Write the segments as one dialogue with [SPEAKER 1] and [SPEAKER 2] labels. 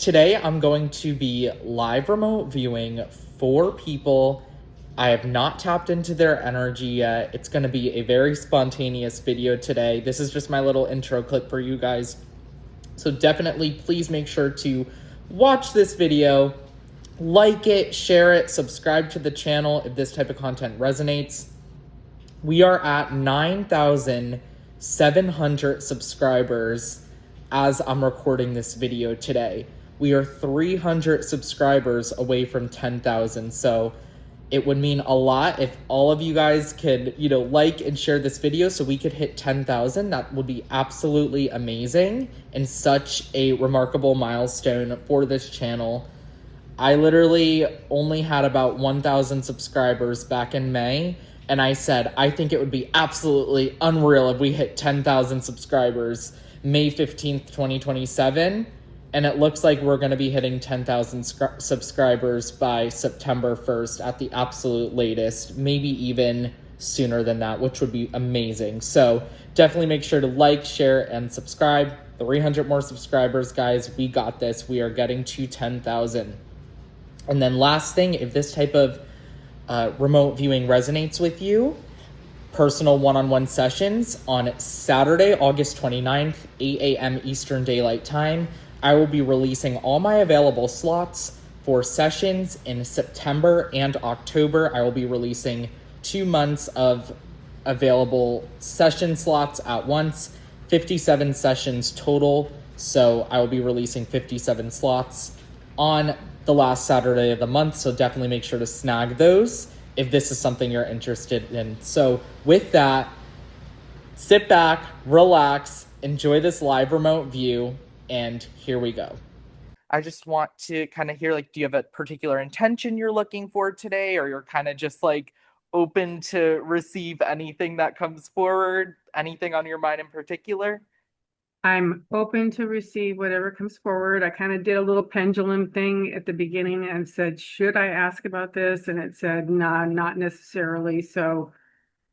[SPEAKER 1] Today, I'm going to be live remote viewing 4 people. I have not tapped into their energy yet. It's going to be a very spontaneous video today. This is just my little intro clip for you guys. So definitely, please make sure to watch this video, like it, share it, subscribe to the channel if this type of content resonates. We are at 9,700 subscribers as I'm recording this video today. We are 300 subscribers away from 10,000. So it would mean a lot if all of you guys could, like and share this video so we could hit 10,000. That would be absolutely amazing and such a remarkable milestone for this channel. I literally only had about 1,000 subscribers back in May, and I said, I think it would be absolutely unreal if we hit 10,000 subscribers May 15th, 2027. And it looks like we're going to be hitting 10,000 subscribers by September 1st at the absolute latest, maybe even sooner than that, which would be amazing. So definitely make sure to like, share, and subscribe. 300 more subscribers, guys. We got this. We are getting to 10,000. And then last thing, if this type of remote viewing resonates with you, personal one-on-one sessions on Saturday, August 29th, 8 a.m. Eastern Daylight Time. I will be releasing all my available slots for sessions in September and October. I will be releasing 2 months of available session slots at once, 57 sessions total. So I will be releasing 57 slots on the last Saturday of the month. So definitely make sure to snag those if this is something you're interested in. So with that, sit back, relax, enjoy this live remote view, and here we go. I just want to kind of hear, do you have a particular intention you're looking for today, or you're kind of just open to receive anything that comes forward? Anything on your mind in particular?
[SPEAKER 2] I'm open to receive whatever comes forward. I kind of did a little pendulum thing at the beginning and said, should I ask about this? And it said, nah, not necessarily. So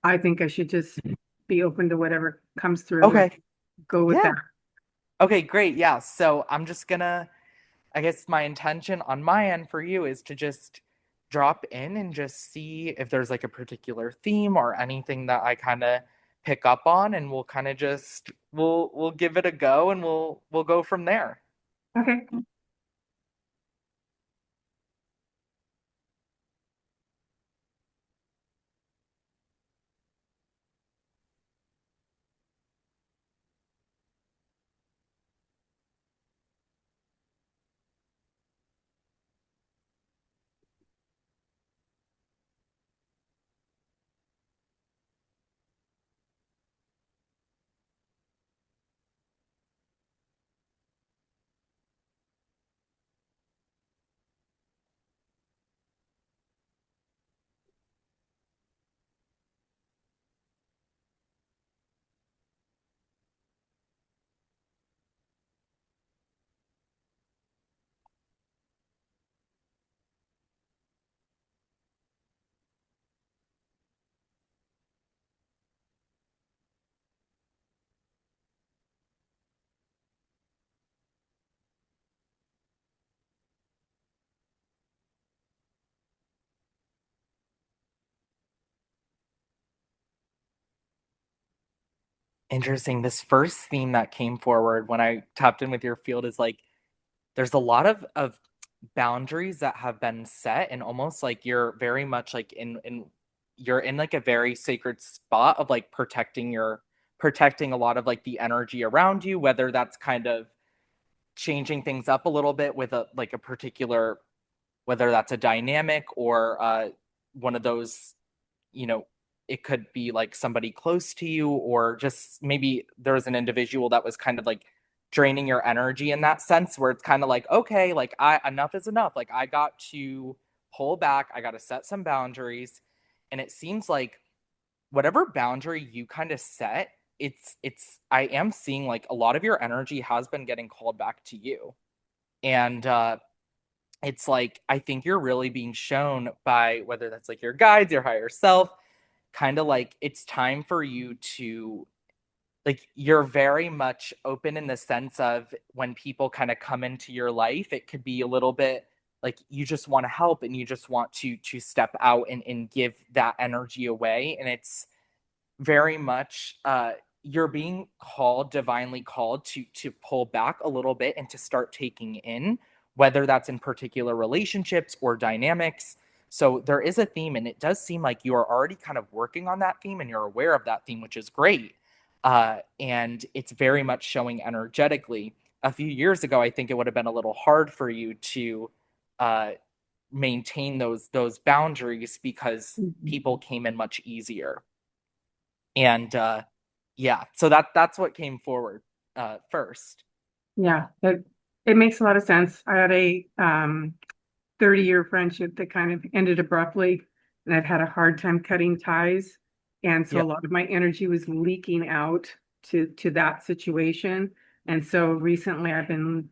[SPEAKER 2] I think I should just be open to whatever comes through and
[SPEAKER 1] Okay.
[SPEAKER 2] go with
[SPEAKER 1] Yeah.
[SPEAKER 2] that.
[SPEAKER 1] Okay, great. Yeah. So I'm just gonna, I guess my intention on my end for you is to just drop in and just see if there's a particular theme or anything that I kind of pick up on, and we'll kind of just we'll give it a go, and we'll go from there.
[SPEAKER 2] Okay.
[SPEAKER 1] Interesting. This first theme that came forward when I tapped in with your field is there's a lot of boundaries that have been set, and almost you're very much in you're in a very sacred spot of protecting a lot of the energy around you, whether that's kind of changing things up a little bit with a particular, whether that's a dynamic or one of those, you know it could be somebody close to you, or just maybe there's an individual that was kind of draining your energy in that sense, where it's kind of okay, I enough is enough, I got to pull back, I got to set some boundaries. And it seems like whatever boundary you kind of set, it's I am seeing a lot of your energy has been getting called back to you. And it's I think you're really being shown by, whether that's your guides, your higher self, kind of it's time for you to like you're very much open in the sense of when people kind of come into your life, it could be a little bit like you just want to help and you just want to step out and give that energy away. And it's very much you're being called, divinely called to pull back a little bit and to start taking in, whether that's in particular relationships or dynamics. So there is a theme, and it does seem like you are already kind of working on that theme and you're aware of that theme, which is great. And it's very much showing energetically. A few years ago, I think it would have been a little hard for you to uh, maintain those boundaries because
[SPEAKER 2] Mhm.
[SPEAKER 1] people came in much easier. And yeah, so that's what came forward first.
[SPEAKER 2] Yeah, it makes a lot of sense. I had a 30-year friendship that kind of ended abruptly, and I've had a hard time cutting ties. And so a
[SPEAKER 1] Yeah,
[SPEAKER 2] lot of my energy was leaking out to that situation. And so recently I've been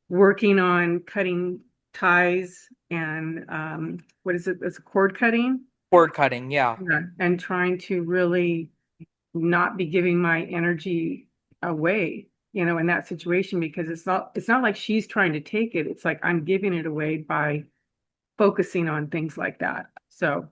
[SPEAKER 2] working on cutting ties and what is it? It's cord cutting.
[SPEAKER 1] cord cutting. Yeah,
[SPEAKER 2] Yeah. And trying to really not be giving my energy away, in that situation because it's not like she's trying to take it. It's like I'm giving it away by focusing on things like that. So,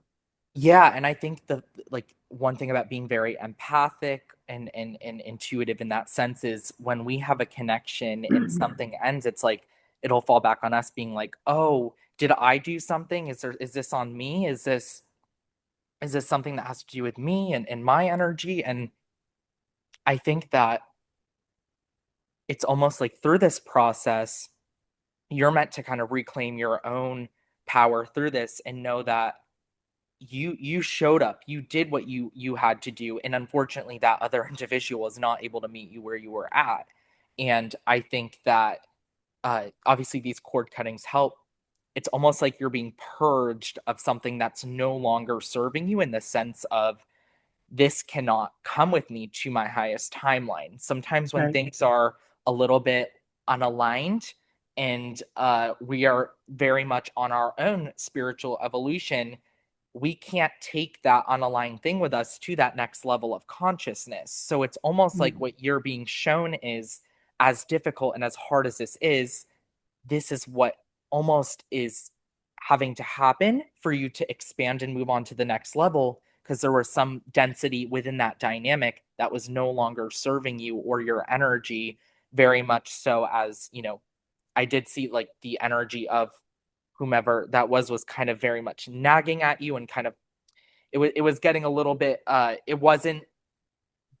[SPEAKER 1] yeah, and I think the like one thing about being very empathic and intuitive in that sense is when we have a connection and something ends, it's like it'll fall back on us being like, oh, did I do something? Is this on me? Is this something that has to do with me and my energy? And I think that it's almost like through this process you're meant to kind of reclaim your own power through this and know that you showed up, you did what you had to do, and unfortunately that other individual was not able to meet you where you were at. And I think that obviously these cord cuttings help. It's almost like you're being purged of something that's no longer serving you in the sense of this cannot come with me to my highest timeline. Sometimes when
[SPEAKER 2] right.
[SPEAKER 1] things are a little bit unaligned and we are very much on our own spiritual evolution, we can't take that unaligned thing with us to that next level of consciousness. So it's almost like what you're being shown is as difficult and as hard as this is what almost is having to happen for you to expand and move on to the next level because there was some density within that dynamic that was no longer serving you or your energy very much so as I did see like the energy of whomever that was kind of very much nagging at you and kind of it was getting a little bit it wasn't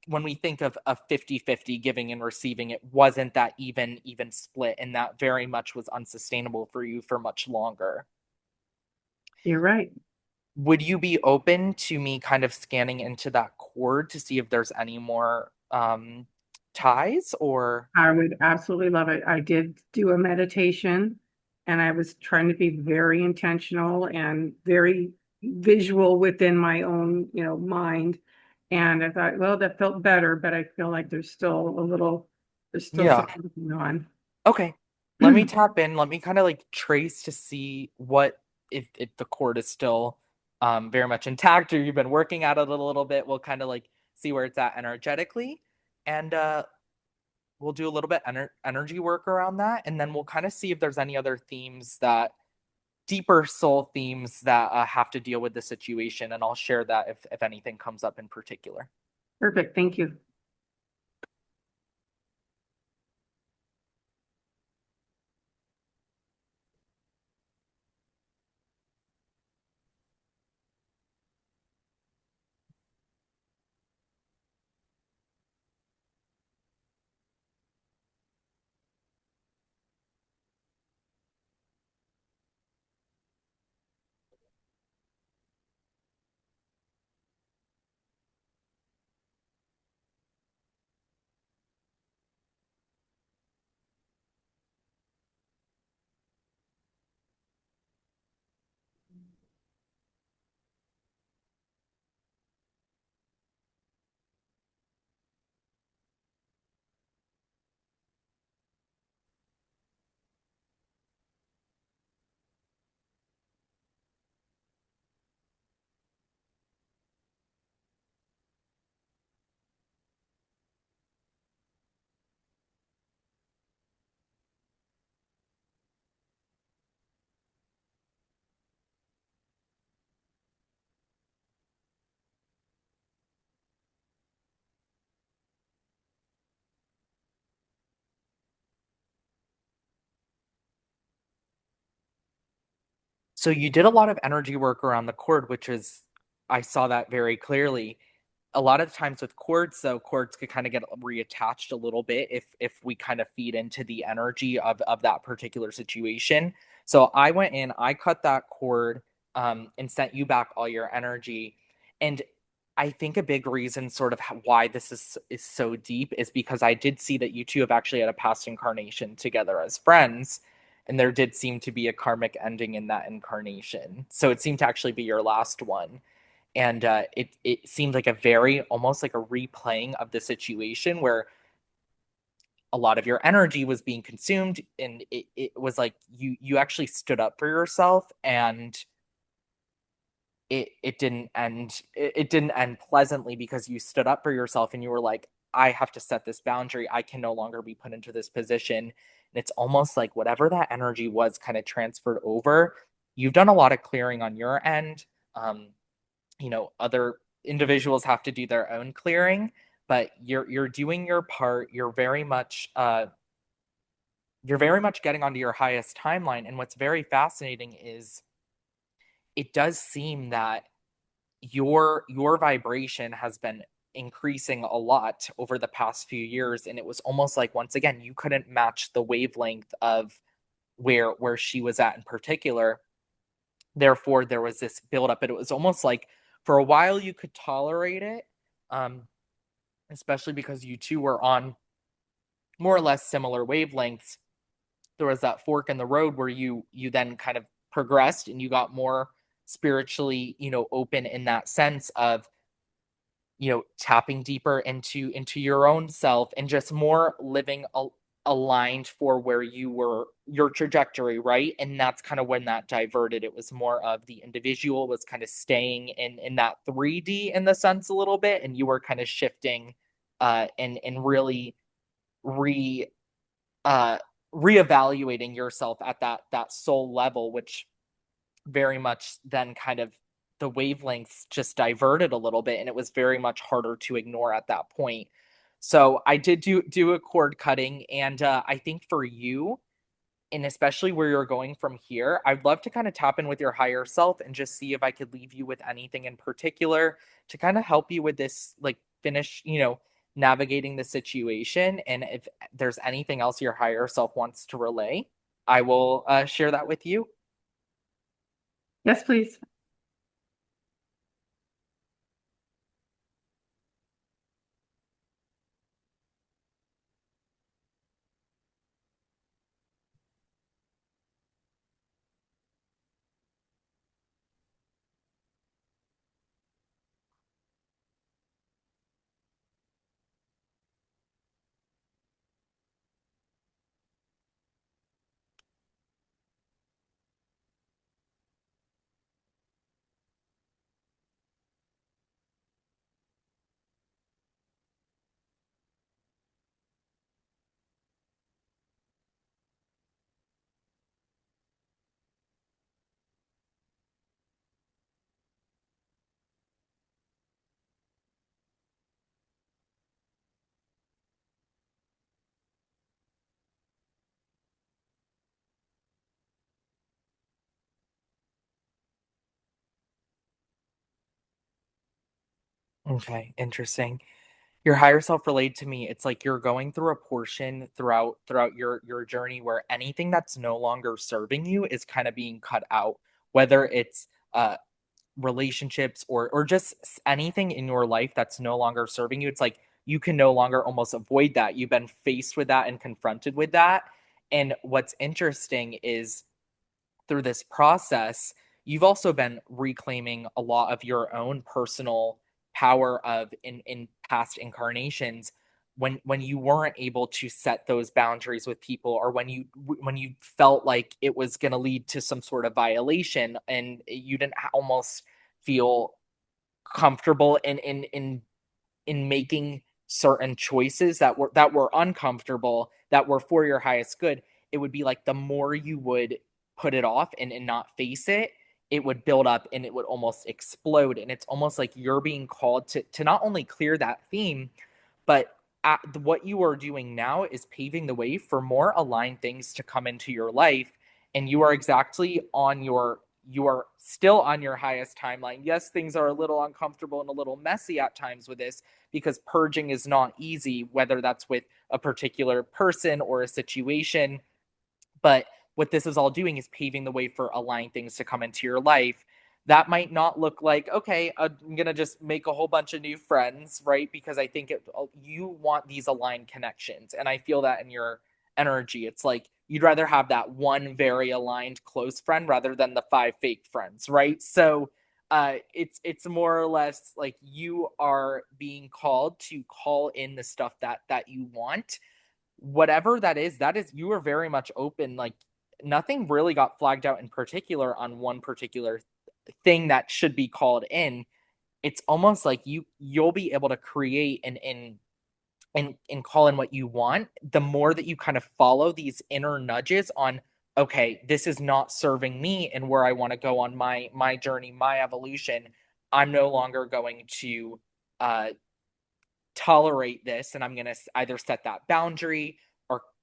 [SPEAKER 1] when we think of a 50-50 giving and receiving, it wasn't that even split, and that very much was unsustainable for you for much longer.
[SPEAKER 2] You're right.
[SPEAKER 1] Would you be open to me kind of scanning into that cord to see if there's any more ties or
[SPEAKER 2] I would absolutely love it. I did do a meditation and I was trying to be very intentional and very visual within my own, mind. And I thought, well, that felt better, but I feel like there's still
[SPEAKER 1] yeah.
[SPEAKER 2] something going on.
[SPEAKER 1] Okay. Let me tap in. Let me kind of like trace to see what if the cord is still very much intact or you've been working at it a little bit. We'll kind of like see where it's at energetically. And we'll do a little bit energy work around that, and then we'll kind of see if there's any other themes that deeper soul themes that have to deal with the situation, and I'll share that if anything comes up in particular.
[SPEAKER 2] Perfect. Thank you.
[SPEAKER 1] So you did a lot of energy work around the cord, which is, I saw that very clearly. A lot of times with cords, though, cords could kind of get reattached a little bit if we kind of feed into the energy of that particular situation. So I went in, I cut that cord, and sent you back all your energy. And I think a big reason, sort of why this is so deep, is because I did see that you two have actually had a past incarnation together as friends, and there did seem to be a karmic ending in that incarnation. So it seemed to actually be your last one, and it seemed like a very, almost like a replaying of the situation where a lot of your energy was being consumed, and it was like you actually stood up for yourself, and it didn't end pleasantly, because you stood up for yourself and you were like, I have to set this boundary. I can no longer be put into this position. And it's almost like whatever that energy was kind of transferred over. You've done a lot of clearing on your end. um, Other individuals have to do their own clearing, but you're doing your part. You're very much getting onto your highest timeline. And what's very fascinating is it does seem that your vibration has been increasing a lot over the past few years, and it was almost like, once again, you couldn't match the wavelength of where she was at in particular. Therefore there was this buildup, but it was almost like for a while you could tolerate it, um, especially because you two were on more or less similar wavelengths. There was that fork in the road where you then kind of progressed, and you got more spiritually, open in that sense of, tapping deeper into your own self, and just more living aligned for where you were, your trajectory, right? And that's kind of when that diverted. It was more of the individual was kind of staying in that 3D in the sense a little bit, and you were kind of shifting, and really re uh reevaluating yourself at that soul level, which very much then kind of, the wavelengths just diverted a little bit, and it was very much harder to ignore at that point. So I did do a cord cutting, and I think for you, and especially where you're going from here, I'd love to kind of tap in with your higher self and just see if I could leave you with anything in particular to kind of help you with this, like, finish, navigating the situation. And if there's anything else your higher self wants to relay, I will share that with you.
[SPEAKER 2] Yes, please.
[SPEAKER 1] Okay, interesting. Your higher self relayed to me, it's like you're going through a portion throughout your journey where anything that's no longer serving you is kind of being cut out, whether it's relationships, or just anything in your life that's no longer serving you. It's like you can no longer almost avoid that. You've been faced with that and confronted with that. And what's interesting is, through this process, you've also been reclaiming a lot of your own personal power of, in past incarnations, when you weren't able to set those boundaries with people, or when you felt like it was going to lead to some sort of violation, and you didn't almost feel comfortable in making certain choices that were uncomfortable, that were for your highest good. It would be like the more you would put it off and not face it, it would build up and it would almost explode. And it's almost like you're being called to not only clear that theme, but what you are doing now is paving the way for more aligned things to come into your life. And you are exactly on you are still on your highest timeline. Yes, things are a little uncomfortable and a little messy at times with this because purging is not easy, whether that's with a particular person or a situation. But what this is all doing is paving the way for aligned things to come into your life. That might not look like, okay, I'm going to just make a whole bunch of new friends, right? Because I think you want these aligned connections. And I feel that in your energy. It's like you'd rather have that one very aligned close friend rather than the five fake friends, right? So it's more or less like you are being called to call in the stuff that you want, whatever that is you are very much open. Like nothing really got flagged out in particular on one particular thing that should be called in. It's almost like you'll be able to create and call in what you want the more that you kind of follow these inner nudges on, okay, this is not serving me and where I want to go on my journey, my evolution. I'm no longer going to uh tolerate this, and I'm going to either set that boundary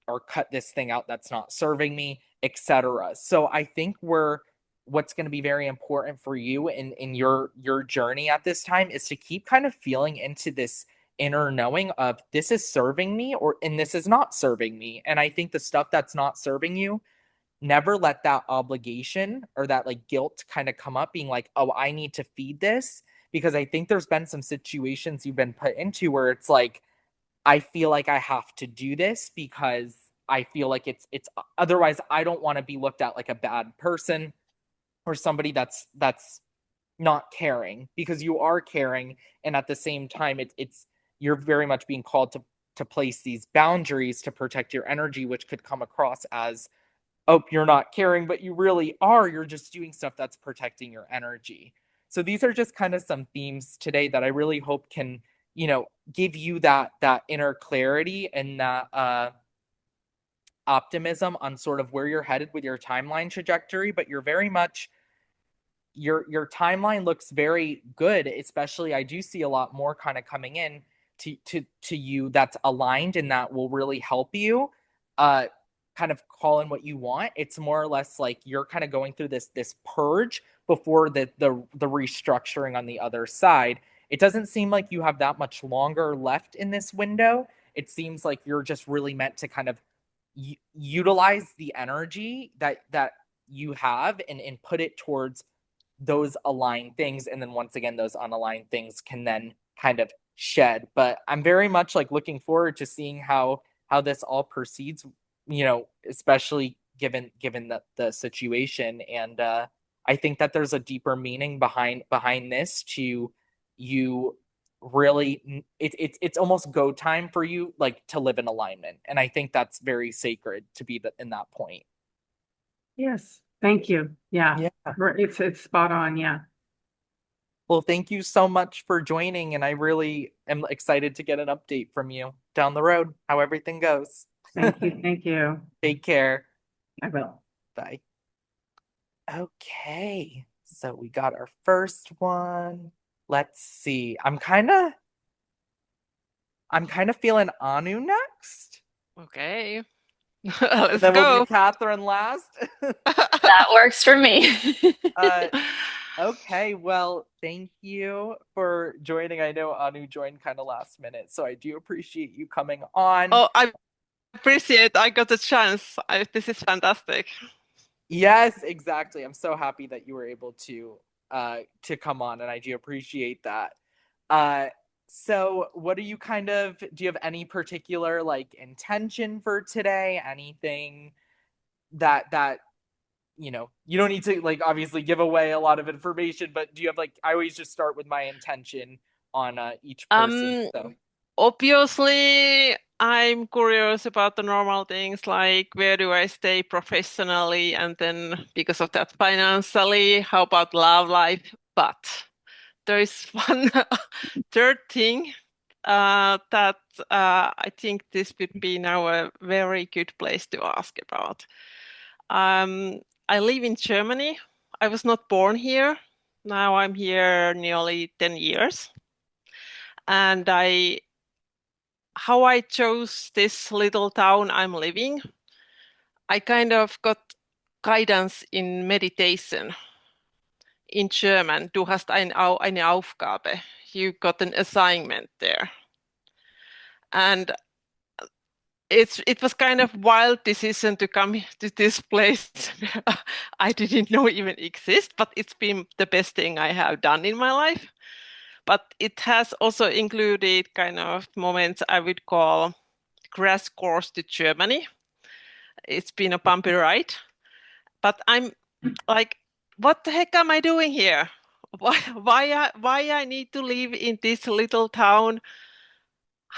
[SPEAKER 1] or cut this thing out that's not serving me, etc. So I think what's going to be very important for you in your journey at this time is to keep kind of feeling into this inner knowing of this is serving me or and this is not serving me. And I think the stuff that's not serving you, never let that obligation or that like guilt kind of come up being like, oh, I need to feed this. Because I think there's been some situations you've been put into where it's like, I feel like I have to do this because I feel like it's otherwise I don't want to be looked at like a bad person or somebody that's not caring, because you are caring. And at the same time it's you're very much being called to place these boundaries to protect your energy, which could come across as, oh, you're not caring, but you really are. You're just doing stuff that's protecting your energy. So these are just kind of some themes today that I really hope can, give you that inner clarity and that optimism on sort of where you're headed with your timeline trajectory. But you're very much your timeline looks very good. Especially, I do see a lot more kind of coming in to you that's aligned and that will really help you kind of call in what you want. It's more or less like you're kind of going through this purge before the restructuring on the other side. It doesn't seem like you have that much longer left in this window. It seems like you're just really meant to kind of utilize the energy that you have and put it towards those aligned things, and then once again those unaligned things can then kind of shed. But I'm very much like looking forward to seeing how this all proceeds, especially given the situation. And I think that there's a deeper meaning behind this to you. Really, it's almost go time for you, like to live in alignment, and I think that's very sacred to be in that point.
[SPEAKER 2] Yes, thank you. Yeah,
[SPEAKER 1] Yeah.
[SPEAKER 2] it's spot on. Yeah.
[SPEAKER 1] Well, thank you so much for joining, and I really am excited to get an update from you down the road, how everything goes.
[SPEAKER 2] Thank you. Thank you.
[SPEAKER 1] Take care.
[SPEAKER 2] I will.
[SPEAKER 1] Bye. Okay, so we got our first one. Let's see. I'm kind of feeling Anu next.
[SPEAKER 3] Okay.
[SPEAKER 1] And
[SPEAKER 3] Let's
[SPEAKER 1] then we'll do
[SPEAKER 3] go.
[SPEAKER 1] Catherine last.
[SPEAKER 4] That works for me.
[SPEAKER 1] uh, Okay, well, thank you for joining. I know Anu joined kind of last minute, so I do appreciate you coming on.
[SPEAKER 3] Oh, I appreciate I got a chance. This is fantastic.
[SPEAKER 1] Yes, exactly. I'm so happy that you were able to come on, and I do appreciate that. So what do you have any particular like intention for today? Anything that you don't need to like obviously give away a lot of information, but do you have like, I always just start with my intention on each person. So
[SPEAKER 3] Obviously, I'm curious about the normal things like where do I stay professionally, and then because of that financially, how about love life? But there is one third thing that I think this would be now a very good place to ask about. I live in Germany. I was not born here. Now I'm here nearly 10 years. And how I chose this little town I'm living, I kind of got guidance in meditation. in German, du hast eine Aufgabe. You got an assignment there. And it was kind of wild decision to come to this place I didn't know even exist, but it's been the best thing I have done in my life. But it has also included kind of moments I would call crash course to Germany. It's been a bumpy ride, but I'm like, what the heck am I doing here? Why I need to live in this little town?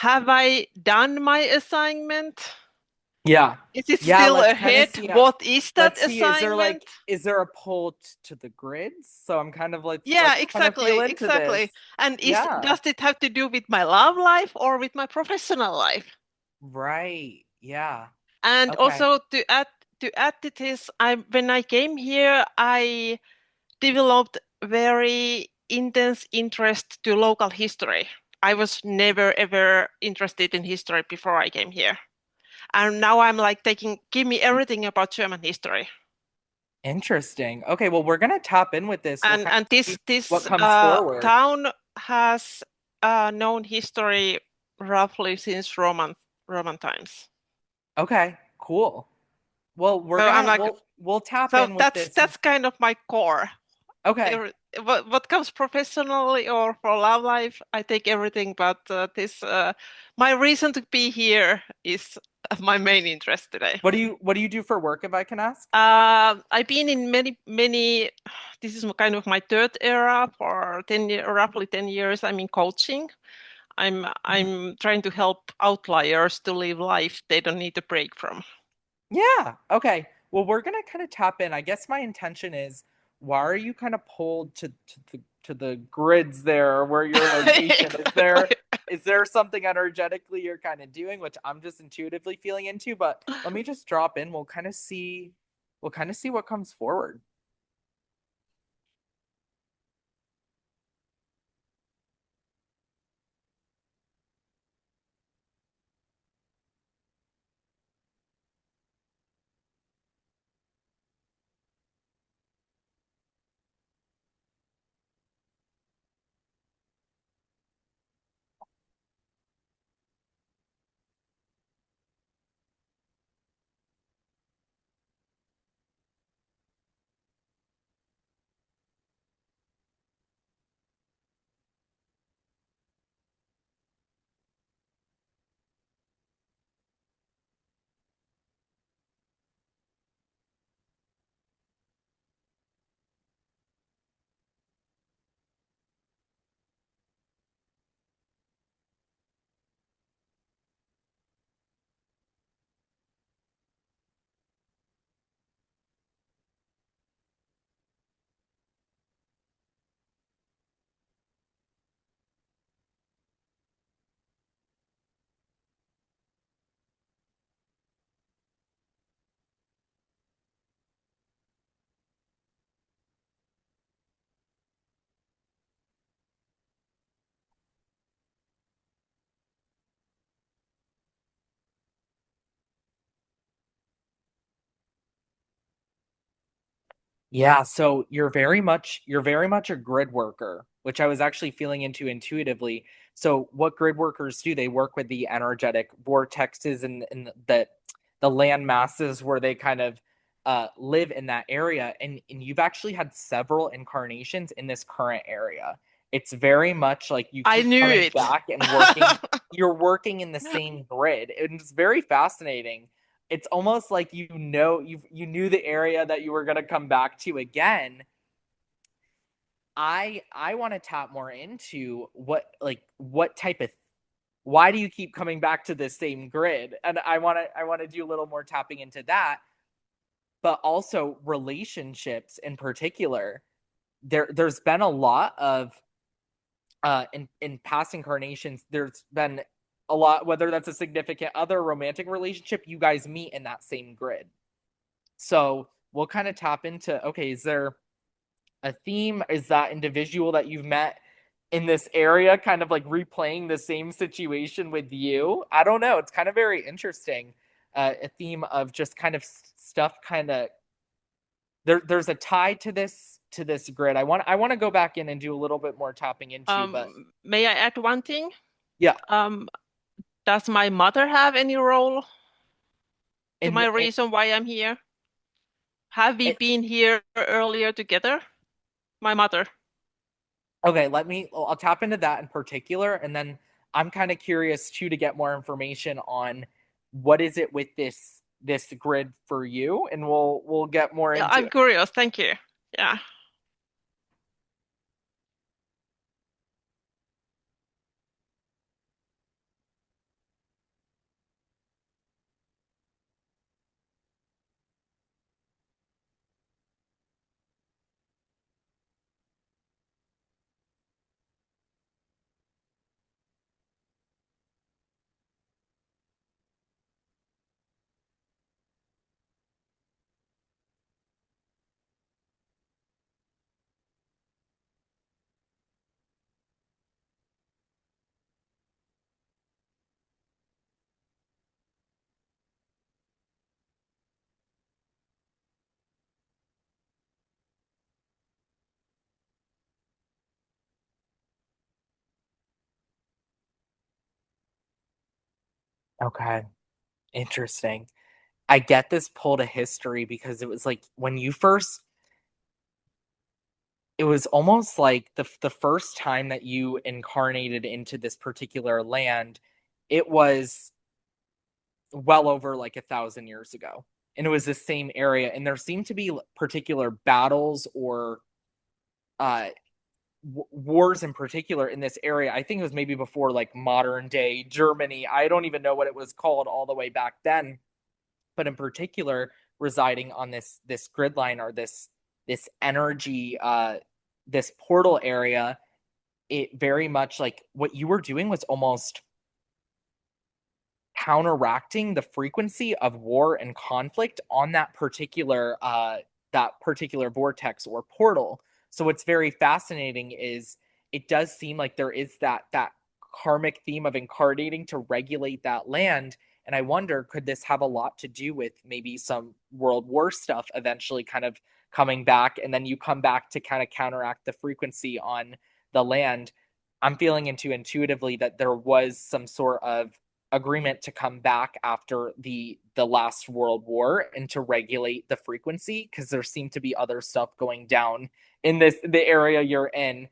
[SPEAKER 3] Have I done my assignment?
[SPEAKER 1] Yeah.
[SPEAKER 3] Is it
[SPEAKER 1] Yeah,
[SPEAKER 3] still
[SPEAKER 1] let's kind of
[SPEAKER 3] ahead?
[SPEAKER 1] see.
[SPEAKER 3] What is that
[SPEAKER 1] Let's see.
[SPEAKER 3] assignment?
[SPEAKER 1] Is there a pull to the grids? So I'm kind of like,
[SPEAKER 3] Yeah,
[SPEAKER 1] let's kind of feel
[SPEAKER 3] exactly,
[SPEAKER 1] into this.
[SPEAKER 3] exactly. And
[SPEAKER 1] Yeah.
[SPEAKER 3] does it have to do with my love life or with my professional life?
[SPEAKER 1] Right. Yeah.
[SPEAKER 3] And
[SPEAKER 1] Okay.
[SPEAKER 3] also to add to this, when I came here, I developed very intense interest to local history. I was never ever interested in history before I came here. And now I'm like give me everything about German history.
[SPEAKER 1] Interesting. Okay, well, we're gonna tap in with this. We'll kind
[SPEAKER 3] And
[SPEAKER 1] of see
[SPEAKER 3] this
[SPEAKER 1] what comes forward.
[SPEAKER 3] town has known history roughly since Roman times.
[SPEAKER 1] Okay, cool. Well,
[SPEAKER 3] So I'm like,
[SPEAKER 1] we'll tap
[SPEAKER 3] so
[SPEAKER 1] in with this.
[SPEAKER 3] that's kind of my core.
[SPEAKER 1] Okay.
[SPEAKER 3] What comes professionally or for love life, I take everything. But my reason to be here is my main interest today.
[SPEAKER 1] What do you do for work, if I can ask?
[SPEAKER 3] I've been in many. This is kind of my third era for roughly 10 years. I'm in coaching. I'm trying to help outliers to live life they don't need a break from.
[SPEAKER 1] Yeah. Okay. Well, we're gonna kind of tap in. I guess my intention is, why are you kind of pulled to the grids there where your location
[SPEAKER 3] Exactly.
[SPEAKER 1] is there something energetically you're kind of doing, which I'm just intuitively feeling into, but let me just drop in. We'll kind of see what comes forward. Yeah, so you're very much a grid worker, which I was actually feeling into intuitively. So what grid workers do, they work with the energetic vortexes and the land masses where they kind of live in that area. And you've actually had several incarnations in this current area. It's very much like you
[SPEAKER 3] I
[SPEAKER 1] keep
[SPEAKER 3] knew
[SPEAKER 1] coming
[SPEAKER 3] it.
[SPEAKER 1] back and working, you're working in the same grid. And it's very fascinating. It's almost like you knew the area that you were going to come back to again. I want to tap more into what type of, why do you keep coming back to this same grid? And I want to do a little more tapping into that, but also relationships in particular. There's been a lot of in past incarnations, there's been a lot, whether that's a significant other, romantic relationship, you guys meet in that same grid. So we'll kind of tap into, okay, is there a theme? Is that individual that you've met in this area kind of like replaying the same situation with you? I don't know. It's kind of very interesting. A theme of just kind of stuff kind of there's a tie to this grid. I want to go back in and do a little bit more tapping into, but
[SPEAKER 3] May I add one thing?
[SPEAKER 1] yeah.
[SPEAKER 3] Does my mother have any role to my
[SPEAKER 1] And
[SPEAKER 3] reason why I'm here? Have we been here earlier together? My mother.
[SPEAKER 1] okay, I'll tap into that in particular, and then I'm kind of curious too to get more information on what is it with this grid for you, and we'll get more
[SPEAKER 3] Yeah,
[SPEAKER 1] into
[SPEAKER 3] I'm
[SPEAKER 1] it.
[SPEAKER 3] curious. Thank you. Yeah.
[SPEAKER 1] Okay, interesting. I get this pull to history because it was like when you first, it was almost like the first time that you incarnated into this particular land, it was well over like 1,000 years ago. And it was the same area. And there seemed to be particular battles or uh wars in particular in this area. I think it was maybe before like modern day Germany. I don't even know what it was called all the way back then. But in particular, residing on this grid line or this energy this portal area, it very much like what you were doing was almost counteracting the frequency of war and conflict on that particular vortex or portal. So what's very fascinating is it does seem like there is that karmic theme of incarnating to regulate that land. And I wonder, could this have a lot to do with maybe some World War stuff eventually kind of coming back, and then you come back to kind of counteract the frequency on the land? I'm feeling intuitively that there was some sort of agreement to come back after the last World War and to regulate the frequency, because there seemed to be other stuff going down in the area you're in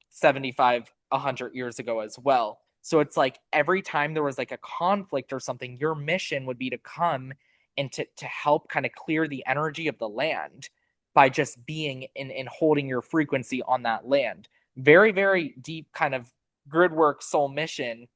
[SPEAKER 1] 75 100 years ago as well. So it's like every time there was like a conflict or something, your mission would be to come and to help kind of clear the energy of the land by just being in holding your frequency on that land. Very, very deep kind of grid work soul mission.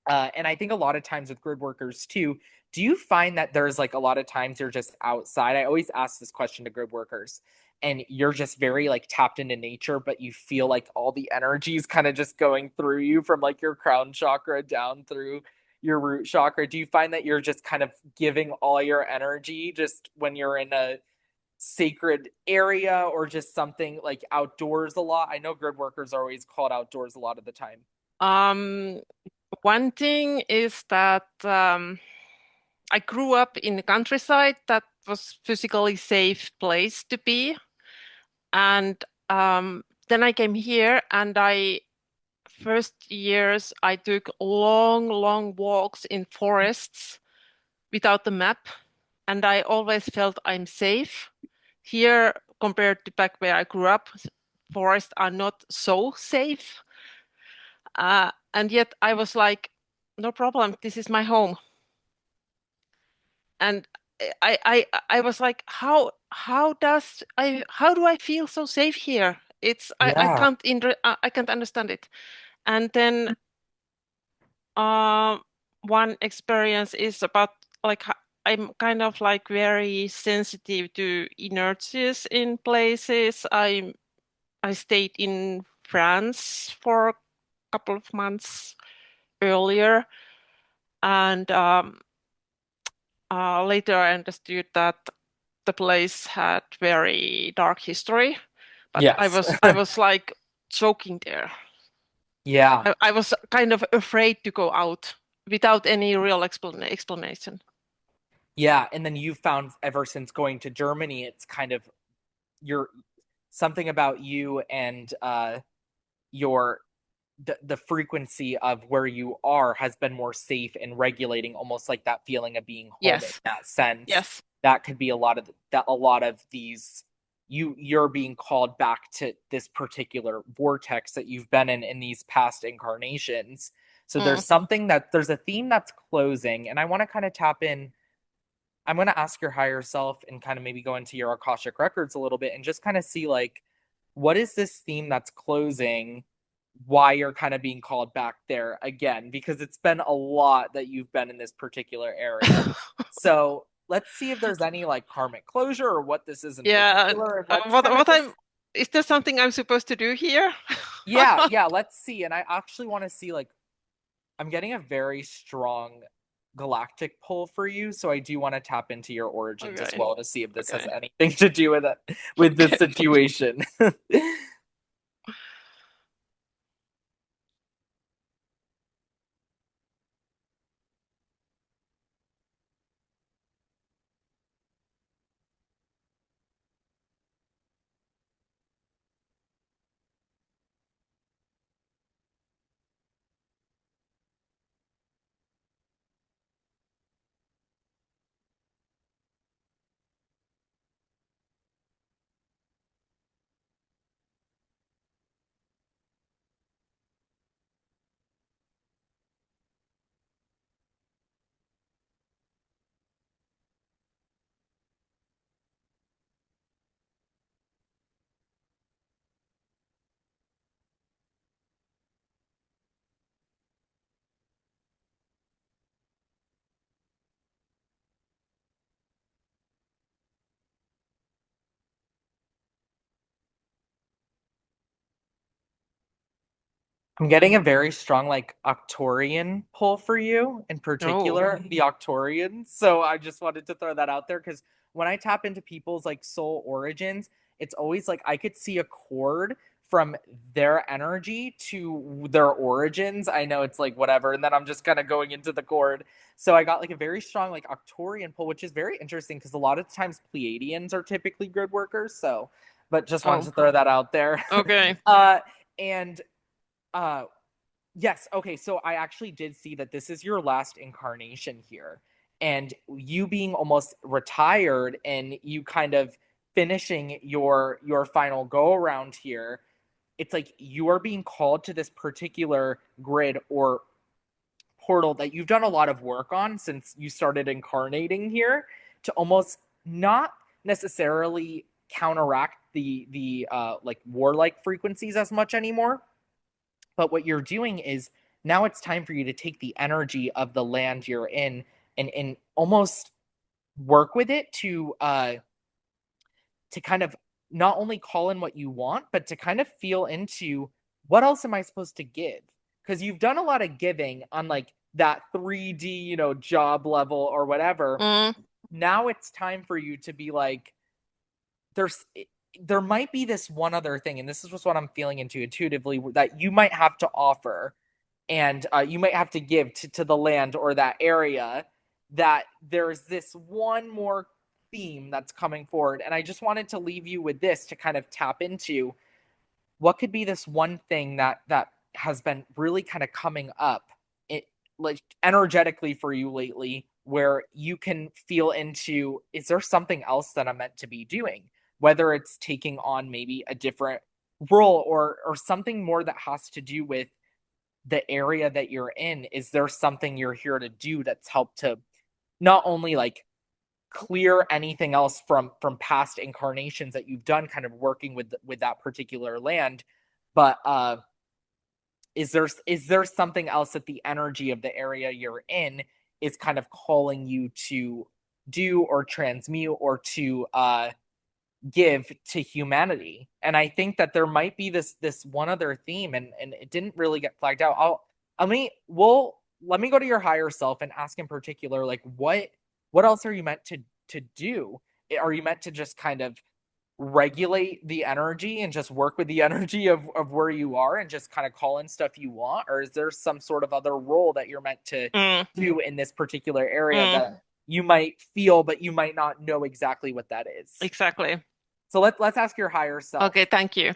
[SPEAKER 1] And I think a lot of times with grid workers too, do you find that there's like a lot of times you're just outside? I always ask this question to grid workers, and you're just very like tapped into nature, but you feel like all the energy is kind of just going through you from like your crown chakra down through your root chakra. Do you find that you're just kind of giving all your energy just when you're in a sacred area or just something like outdoors a lot? I know grid workers are always called outdoors a lot of the time.
[SPEAKER 3] One thing is that I grew up in the countryside that was physically safe place to be. And then I came here, and first years I took long, long walks in forests without the map, and I always felt I'm safe. Here, compared to back where I grew up, forests are not so safe. And yet I was like, no problem, this is my home. And I was like, how do I feel so safe here?
[SPEAKER 1] Yeah.
[SPEAKER 3] I can't understand it. And then one experience is about like I'm kind of like very sensitive to inertias in places. I stayed in France for a couple of months earlier, and later I understood that the place had very dark history, but
[SPEAKER 1] Yes.
[SPEAKER 3] I was like choking there.
[SPEAKER 1] Yeah.
[SPEAKER 3] I was kind of afraid to go out without any real explanation.
[SPEAKER 1] Yeah, and then you've found ever since going to Germany, it's kind of your something about you and your the frequency of where you are has been more safe in regulating, almost like that feeling of being home in
[SPEAKER 3] Yes.
[SPEAKER 1] that sense.
[SPEAKER 3] Yes.
[SPEAKER 1] That could be a lot of that a lot of these you're being called back to this particular vortex that you've been in these past incarnations. So
[SPEAKER 3] Mm.
[SPEAKER 1] there's a theme that's closing, and I want to kind of tap in. I'm going to ask your higher self and kind of maybe go into your Akashic records a little bit and just kind of see like what is this theme that's closing, why you're kind of being called back there again, because it's been a lot that you've been in this particular area. So let's see if there's any like karmic closure or what this is in
[SPEAKER 3] Yeah.
[SPEAKER 1] particular. And let's
[SPEAKER 3] What
[SPEAKER 1] kind of just,
[SPEAKER 3] is there something I'm supposed to do here?
[SPEAKER 1] yeah, let's see. And I actually want to see like, I'm getting a very strong galactic pull for you, so I do want to tap into your origins as
[SPEAKER 3] Okay.
[SPEAKER 1] well to see if this has
[SPEAKER 3] Okay.
[SPEAKER 1] anything to do with it, with this
[SPEAKER 3] Okay.
[SPEAKER 1] situation. I'm getting a very strong like Octorian pull for you in
[SPEAKER 3] Oh.
[SPEAKER 1] particular, the Octorians. So I just wanted to throw that out there because when I tap into people's like soul origins, it's always like I could see a cord from their energy to their origins. I know it's like whatever, and then I'm just kind of going into the cord. So I got like a very strong like Octorian pull, which is very interesting because a lot of times Pleiadians are typically grid workers. So, but just wanted
[SPEAKER 3] Oh.
[SPEAKER 1] to throw that out there.
[SPEAKER 3] Okay.
[SPEAKER 1] And uh yes, okay, so I actually did see that this is your last incarnation here. And you being almost retired and you kind of finishing your final go around here, it's like you are being called to this particular grid or portal that you've done a lot of work on since you started incarnating here to almost not necessarily counteract the like warlike frequencies as much anymore, but what you're doing is now it's time for you to take the energy of the land you're in and almost work with it to kind of not only call in what you want, but to kind of feel into what else am I supposed to give? Because you've done a lot of giving on like that 3D, job level or whatever.
[SPEAKER 3] Mm.
[SPEAKER 1] Now it's time for you to be like, there's there might be this one other thing, and this is just what I'm feeling into intuitively that you might have to offer, and you might have to give to the land or that area. That there's this one more theme that's coming forward, and I just wanted to leave you with this to kind of tap into what could be this one thing that has been really kind of coming up it like energetically for you lately where you can feel into is there something else that I'm meant to be doing, whether it's taking on maybe a different role or something more that has to do with the area that you're in. Is there something you're here to do that's helped to not only like clear anything else from past incarnations that you've done kind of working with that particular land, but is there something else that the energy of the area you're in is kind of calling you to do or transmute or to give to humanity? And I think that there might be this one other theme, and it didn't really get flagged out. Let me go to your higher self and ask in particular, like what else are you meant to do? Are you meant to just kind of regulate the energy and just work with the energy of where you are and just kind of call in stuff you want, or is there some sort of other role that you're meant to
[SPEAKER 3] Mm.
[SPEAKER 1] do in this particular area
[SPEAKER 3] Mm.
[SPEAKER 1] you might feel, but you might not know exactly what that is.
[SPEAKER 3] Exactly.
[SPEAKER 1] So let's ask your higher self.
[SPEAKER 3] Okay, thank you.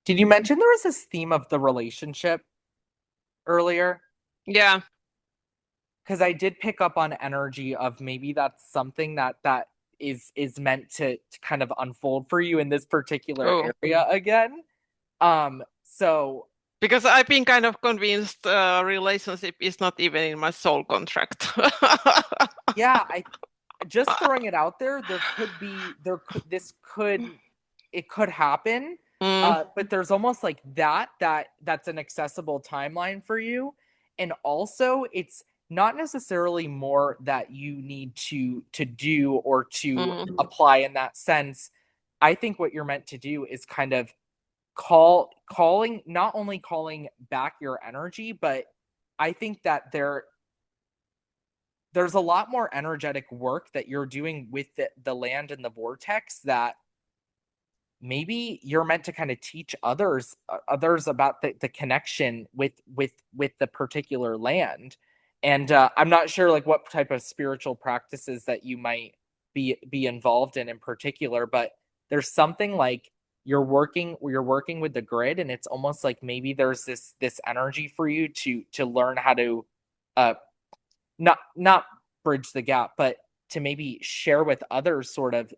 [SPEAKER 1] Did you mention there was this theme of the relationship earlier?
[SPEAKER 3] Yeah.
[SPEAKER 1] Because I did pick up on energy of maybe that's something that is meant to kind of unfold for you in this particular area again. So
[SPEAKER 3] because I've been kind of convinced relationship is not even in my soul contract.
[SPEAKER 1] yeah, I just throwing it out there, it could happen. But there's almost like that's an accessible timeline for you. And also it's not necessarily more that you need to do or to apply in that sense. I think what you're meant to do is kind of calling not only calling back your energy, but I think that there's a lot more energetic work that you're doing with the land and the vortex that maybe you're meant to kind of teach others about the connection with the particular land. And I'm not sure like what type of spiritual practices that you might be involved in particular, but there's something like you're working with the grid, and it's almost like maybe there's this energy for you to learn how to uh not bridge the gap, but to maybe share with others sort of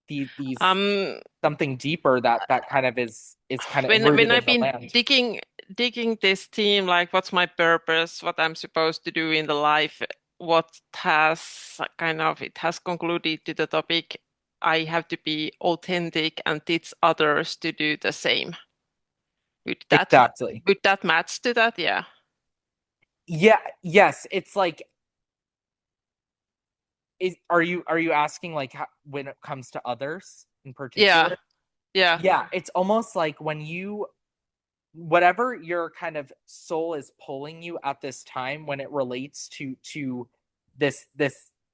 [SPEAKER 1] these something deeper that kind of is kind of
[SPEAKER 3] when
[SPEAKER 1] rooted
[SPEAKER 3] I've
[SPEAKER 1] in the
[SPEAKER 3] been
[SPEAKER 1] land.
[SPEAKER 3] digging this theme, like what's my purpose, what I'm supposed to do in the life, what has kind of it has concluded to the topic, I have to be authentic and teach others to do the same.
[SPEAKER 1] Exactly.
[SPEAKER 3] Would that match to that? Yeah.
[SPEAKER 1] Yeah. Yes. It's like, are you asking like when it comes to others in particular? Yeah. It's almost like when you whatever your kind of soul is pulling you at this time when it relates to this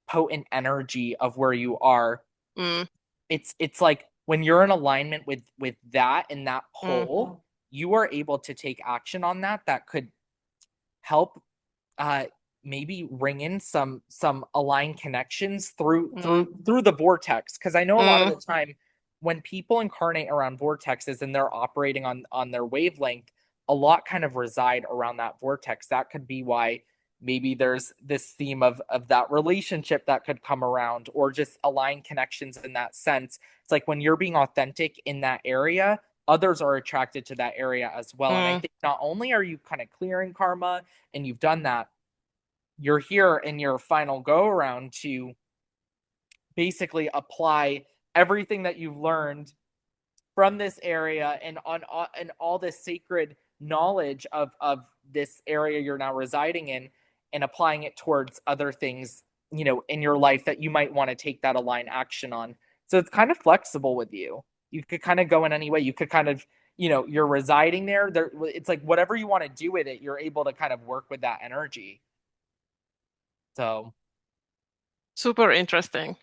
[SPEAKER 1] potent energy of where you are. It's like when you're in alignment with that and that pull, you are able to take action on that could help maybe ring in some aligned connections through the vortex. Because I know a lot of the time when people incarnate around vortexes and they're operating on their wavelength, a lot kind of reside around that vortex. That could be why maybe there's this theme of that relationship that could come around, or just aligned connections in that sense. It's like when you're being authentic in that area, others are attracted to that area as well. And I think not only are you kind of clearing karma and you've done that, you're here in your final go around to basically apply everything that you've learned from this area and all this sacred knowledge of this area you're now residing in, and applying it towards other things, in your life that you might want to take that aligned action on. So it's kind of flexible with you. You could kind of go in any way. You could kind of, you're residing there. It's like whatever you want to do with it, you're able to kind of work with that energy. So
[SPEAKER 3] super interesting.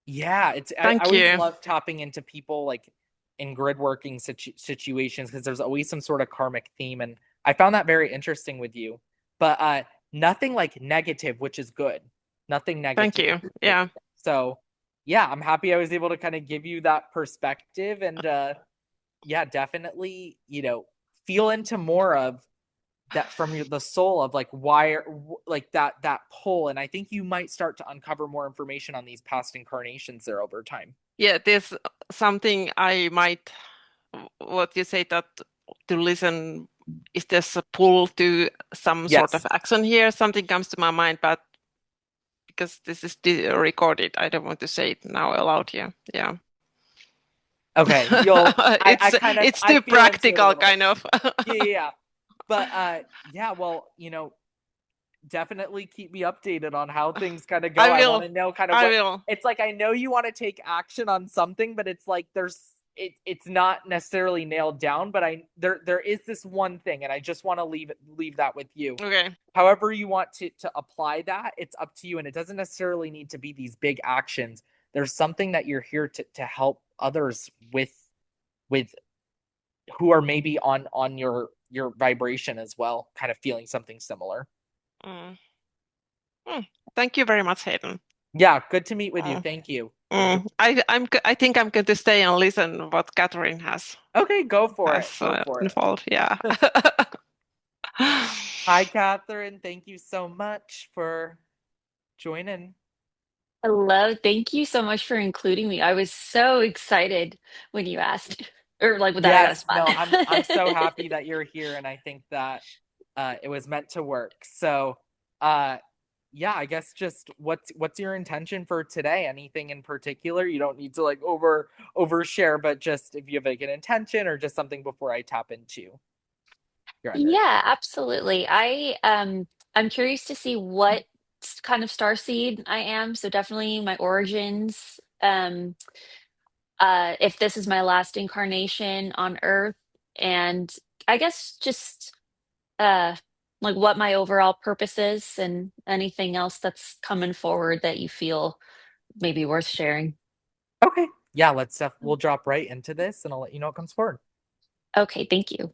[SPEAKER 1] Yeah, I
[SPEAKER 3] Thank
[SPEAKER 1] always
[SPEAKER 3] you.
[SPEAKER 1] love tapping into people like in grid working situations, because there's always some sort of karmic theme, and I found that very interesting with you. But nothing like negative, which is good. Nothing negative.
[SPEAKER 3] Thank you. Yeah.
[SPEAKER 1] So yeah, I'm happy I was able to kind of give you that perspective, and yeah, definitely, feel into more of the soul of like why like that pull, and I think you might start to uncover more information on these past incarnations there over time.
[SPEAKER 3] Yeah, there's something I might, what you say that to listen, is there's a pull to some sort of
[SPEAKER 1] Yes.
[SPEAKER 3] action here? Something comes to my mind, but because this is recorded, I don't want to say it now aloud here. Yeah.
[SPEAKER 1] Okay.
[SPEAKER 3] It's
[SPEAKER 1] I
[SPEAKER 3] too
[SPEAKER 1] feel into it a
[SPEAKER 3] practical,
[SPEAKER 1] little.
[SPEAKER 3] kind of.
[SPEAKER 1] Yeah. But yeah, well, definitely keep me updated on how things kind of go.
[SPEAKER 3] I
[SPEAKER 1] I want
[SPEAKER 3] will.
[SPEAKER 1] to know kind of
[SPEAKER 3] I
[SPEAKER 1] what
[SPEAKER 3] will.
[SPEAKER 1] it's like. I know you want to take action on something, but it's like it's not necessarily nailed down, but there is this one thing, and I just want to leave that with you.
[SPEAKER 3] Okay.
[SPEAKER 1] However you want to apply that, it's up to you, and it doesn't necessarily need to be these big actions. There's something that you're here to help others with who are maybe on your vibration as well, kind of feeling something similar.
[SPEAKER 3] Mm. Thank you very much, Hayden.
[SPEAKER 1] Yeah, good to meet with you. Thank you.
[SPEAKER 3] I think I'm going to stay and listen what Catherine has
[SPEAKER 1] Okay, go for it. Go for it.
[SPEAKER 3] involved. Yeah.
[SPEAKER 1] Hi, Catherine. Thank you so much for joining.
[SPEAKER 4] Hello. Thank you so much for including me. I was so excited when you asked, or like that I got a
[SPEAKER 1] Yes,
[SPEAKER 4] spot.
[SPEAKER 1] no, I'm so happy that you're here, and I think that it was meant to work. So, yeah, I guess just what's your intention for today? Anything in particular? You don't need to like overshare, but just if you have like an intention or just something before I tap into your energy.
[SPEAKER 4] Yeah, absolutely. I'm curious to see what kind of star seed I am. So definitely my origins. If this is my last incarnation on Earth, and I guess just uh like what my overall purpose is and anything else that's coming forward that you feel maybe worth sharing.
[SPEAKER 1] Okay. Yeah, we'll drop right into this and I'll let you know what comes forward.
[SPEAKER 4] Okay, thank you.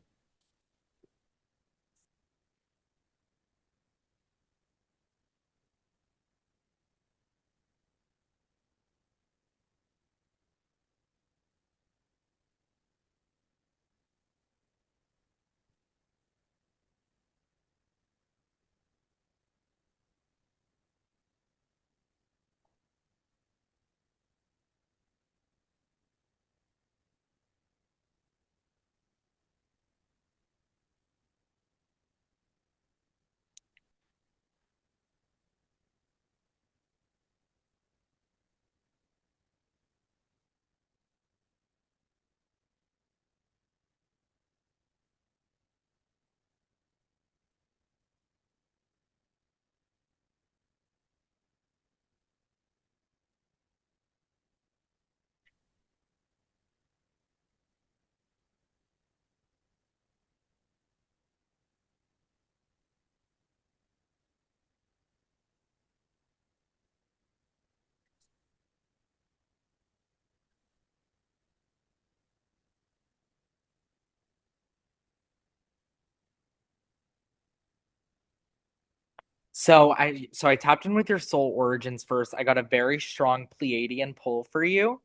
[SPEAKER 1] So I tapped in with your soul origins first. I got a very strong Pleiadian pull for you.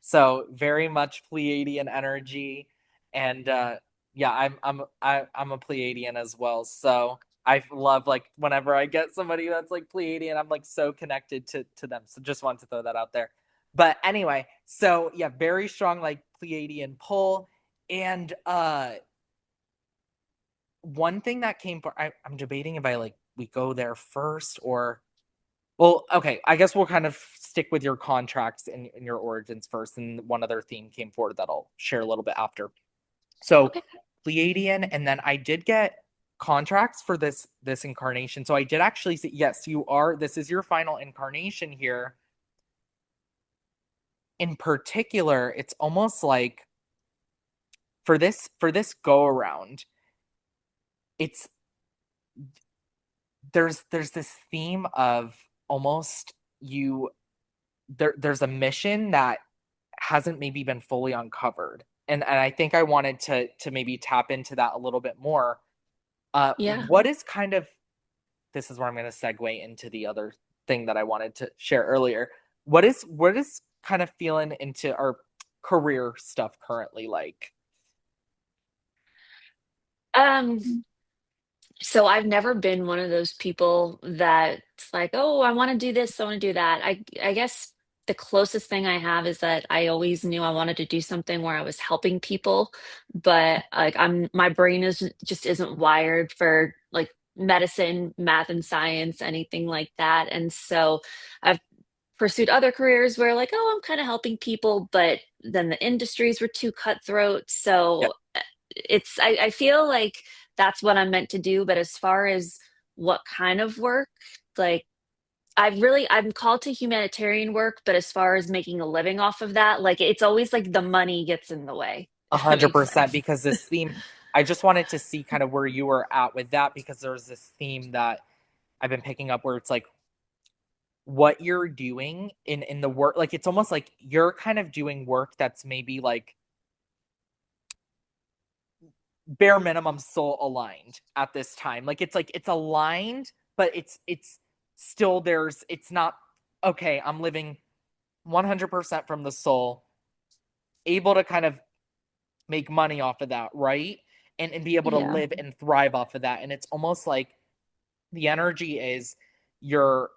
[SPEAKER 1] So very much Pleiadian energy. And yeah, I'm a Pleiadian as well. So I love like whenever I get somebody that's like Pleiadian, I'm like so connected to them. So just wanted to throw that out there. But anyway, so yeah, very strong like Pleiadian pull. And one thing that came for I'm debating if I like we go there first or well, okay, I guess we'll kind of stick with your contracts and your origins first, and one other theme came forward that I'll share a little bit after. So
[SPEAKER 4] Okay.
[SPEAKER 1] Pleiadian, and then I did get contracts for this incarnation. So I did actually say yes, this is your final incarnation here. In particular, it's almost like for this go around, it's there's this theme of almost there's a mission that hasn't maybe been fully uncovered, and I think I wanted to maybe tap into that a little bit more.
[SPEAKER 4] Yeah.
[SPEAKER 1] What is kind of this is where I'm going to segue into the other thing that I wanted to share earlier. What is kind of feeling into our career stuff currently like?
[SPEAKER 4] Um, So I've never been one of those people that's like, oh, I want to do this, I want to do that. I guess the closest thing I have is that I always knew I wanted to do something where I was helping people, but like my brain is just isn't wired for like medicine, math and science, anything like that. And so I've pursued other careers where like, oh, I'm kind of helping people, but then the industries were too cutthroat.
[SPEAKER 1] Yep.
[SPEAKER 4] So I feel like that's what I'm meant to do. But as far as what kind of work, like I'm called to humanitarian work, but as far as making a living off of that, like it's always like the money gets in the way,
[SPEAKER 1] A
[SPEAKER 4] if that
[SPEAKER 1] hundred
[SPEAKER 4] makes
[SPEAKER 1] percent,
[SPEAKER 4] sense.
[SPEAKER 1] because this theme, I just wanted to see kind of where you were at with that, because there's this theme that I've been picking up where it's like what you're doing in the work, like it's almost like you're kind of doing work that's maybe like bare minimum soul aligned at this time. Like it's aligned, but it's still there's it's not okay, I'm living 100% from the soul, able to kind of make money off of that, right? And be able to
[SPEAKER 4] Yeah.
[SPEAKER 1] live and thrive off of that. And it's almost like the energy is you're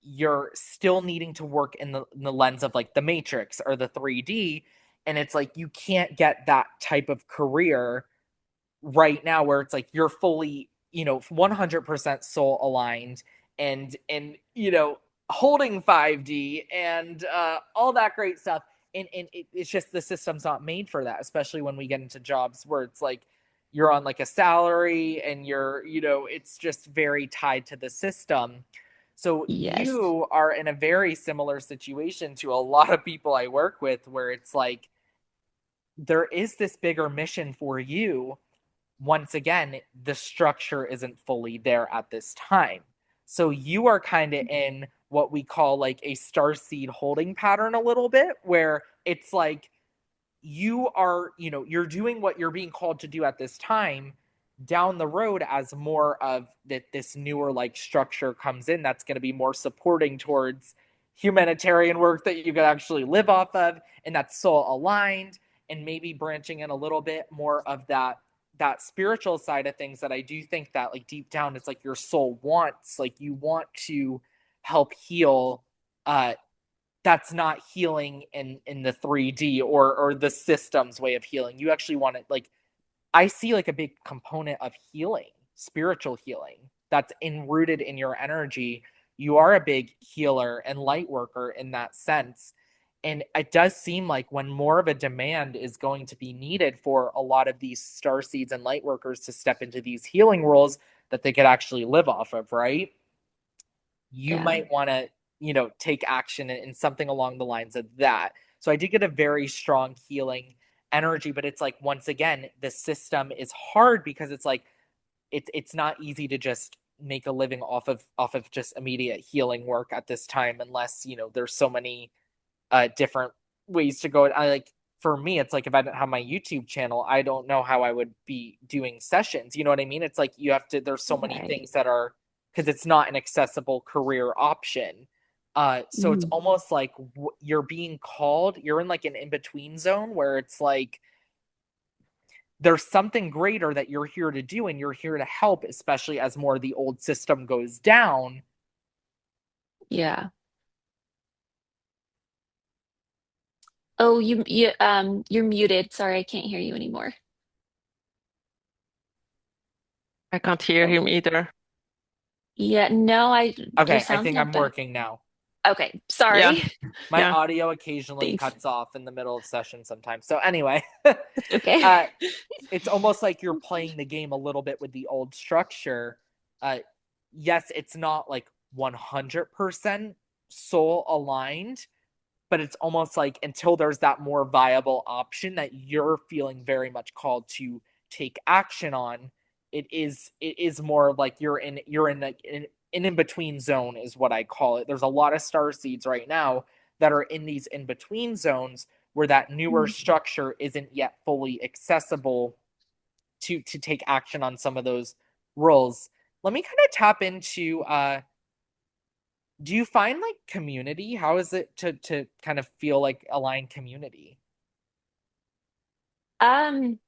[SPEAKER 1] you're still needing to work in the lens of like the matrix or the 3D, and it's like you can't get that type of career right now where it's like you're fully, 100% soul aligned and holding 5D and all that great stuff. And it's just the system's not made for that, especially when we get into jobs where it's like you're on like a salary and it's just very tied to the system. So
[SPEAKER 4] Yes.
[SPEAKER 1] you are in a very similar situation to a lot of people I work with, where it's like there is this bigger mission for you. Once again, the structure isn't fully there at this time. So you are kind of in what we call like a star seed holding pattern a little bit, where it's like you are, you're doing what you're being called to do at this time. Down the road, as more of this newer like structure comes in, that's going to be more supporting towards humanitarian work that you could actually live off of, and that's soul aligned, and maybe branching in a little bit more of that spiritual side of things, that I do think that like deep down it's like your soul wants, like you want to help heal. That's not healing in the 3D or the system's way of healing. You actually want it, like I see like a big component of healing, spiritual healing, that's enrooted in your energy. You are a big healer and light worker in that sense. And it does seem like when more of a demand is going to be needed for a lot of these star seeds and light workers to step into these healing roles that they could actually live off of, right? You
[SPEAKER 4] Yeah.
[SPEAKER 1] might want to, take action in something along the lines of that. So I did get a very strong healing energy, but it's like once again, the system is hard because it's like it's not easy to just make a living off of just immediate healing work at this time, unless there's so many different ways to go. I like, for me, it's like if I didn't have my YouTube channel, I don't know how I would be doing sessions. You know what I mean? It's like you have to, there's so many
[SPEAKER 4] Right.
[SPEAKER 1] things that are, because it's not an accessible career option. So it's
[SPEAKER 4] Mhm.
[SPEAKER 1] almost like you're being called, you're in like an in-between zone where it's like there's something greater that you're here to do, and you're here to help, especially as more of the old system goes down.
[SPEAKER 4] Yeah. Oh, you're muted. Sorry, I can't hear you anymore.
[SPEAKER 3] I can't hear
[SPEAKER 1] Oh,
[SPEAKER 3] him either.
[SPEAKER 4] Yeah, no, your
[SPEAKER 1] okay, I
[SPEAKER 4] sound's
[SPEAKER 1] think
[SPEAKER 4] not
[SPEAKER 1] I'm
[SPEAKER 4] back.
[SPEAKER 1] working now.
[SPEAKER 4] Okay,
[SPEAKER 3] Yeah,
[SPEAKER 4] sorry.
[SPEAKER 1] My
[SPEAKER 3] yeah.
[SPEAKER 1] audio occasionally
[SPEAKER 4] Thanks.
[SPEAKER 1] cuts off in the middle of session sometimes. So anyway,
[SPEAKER 4] It's okay.
[SPEAKER 1] uh, it's almost like you're playing the game a little bit with the old structure. Uh, yes, it's not like 100% soul aligned, but it's almost like until there's that more viable option that you're feeling very much called to take action on, it is more like you're in an in-between zone is what I call it. There's a lot of star seeds right now that are in these in-between zones where that newer
[SPEAKER 4] Mm.
[SPEAKER 1] structure isn't yet fully accessible to take action on some of those roles. Let me kind of tap into do you find like community? How is it to kind of feel like aligned community?
[SPEAKER 4] Um,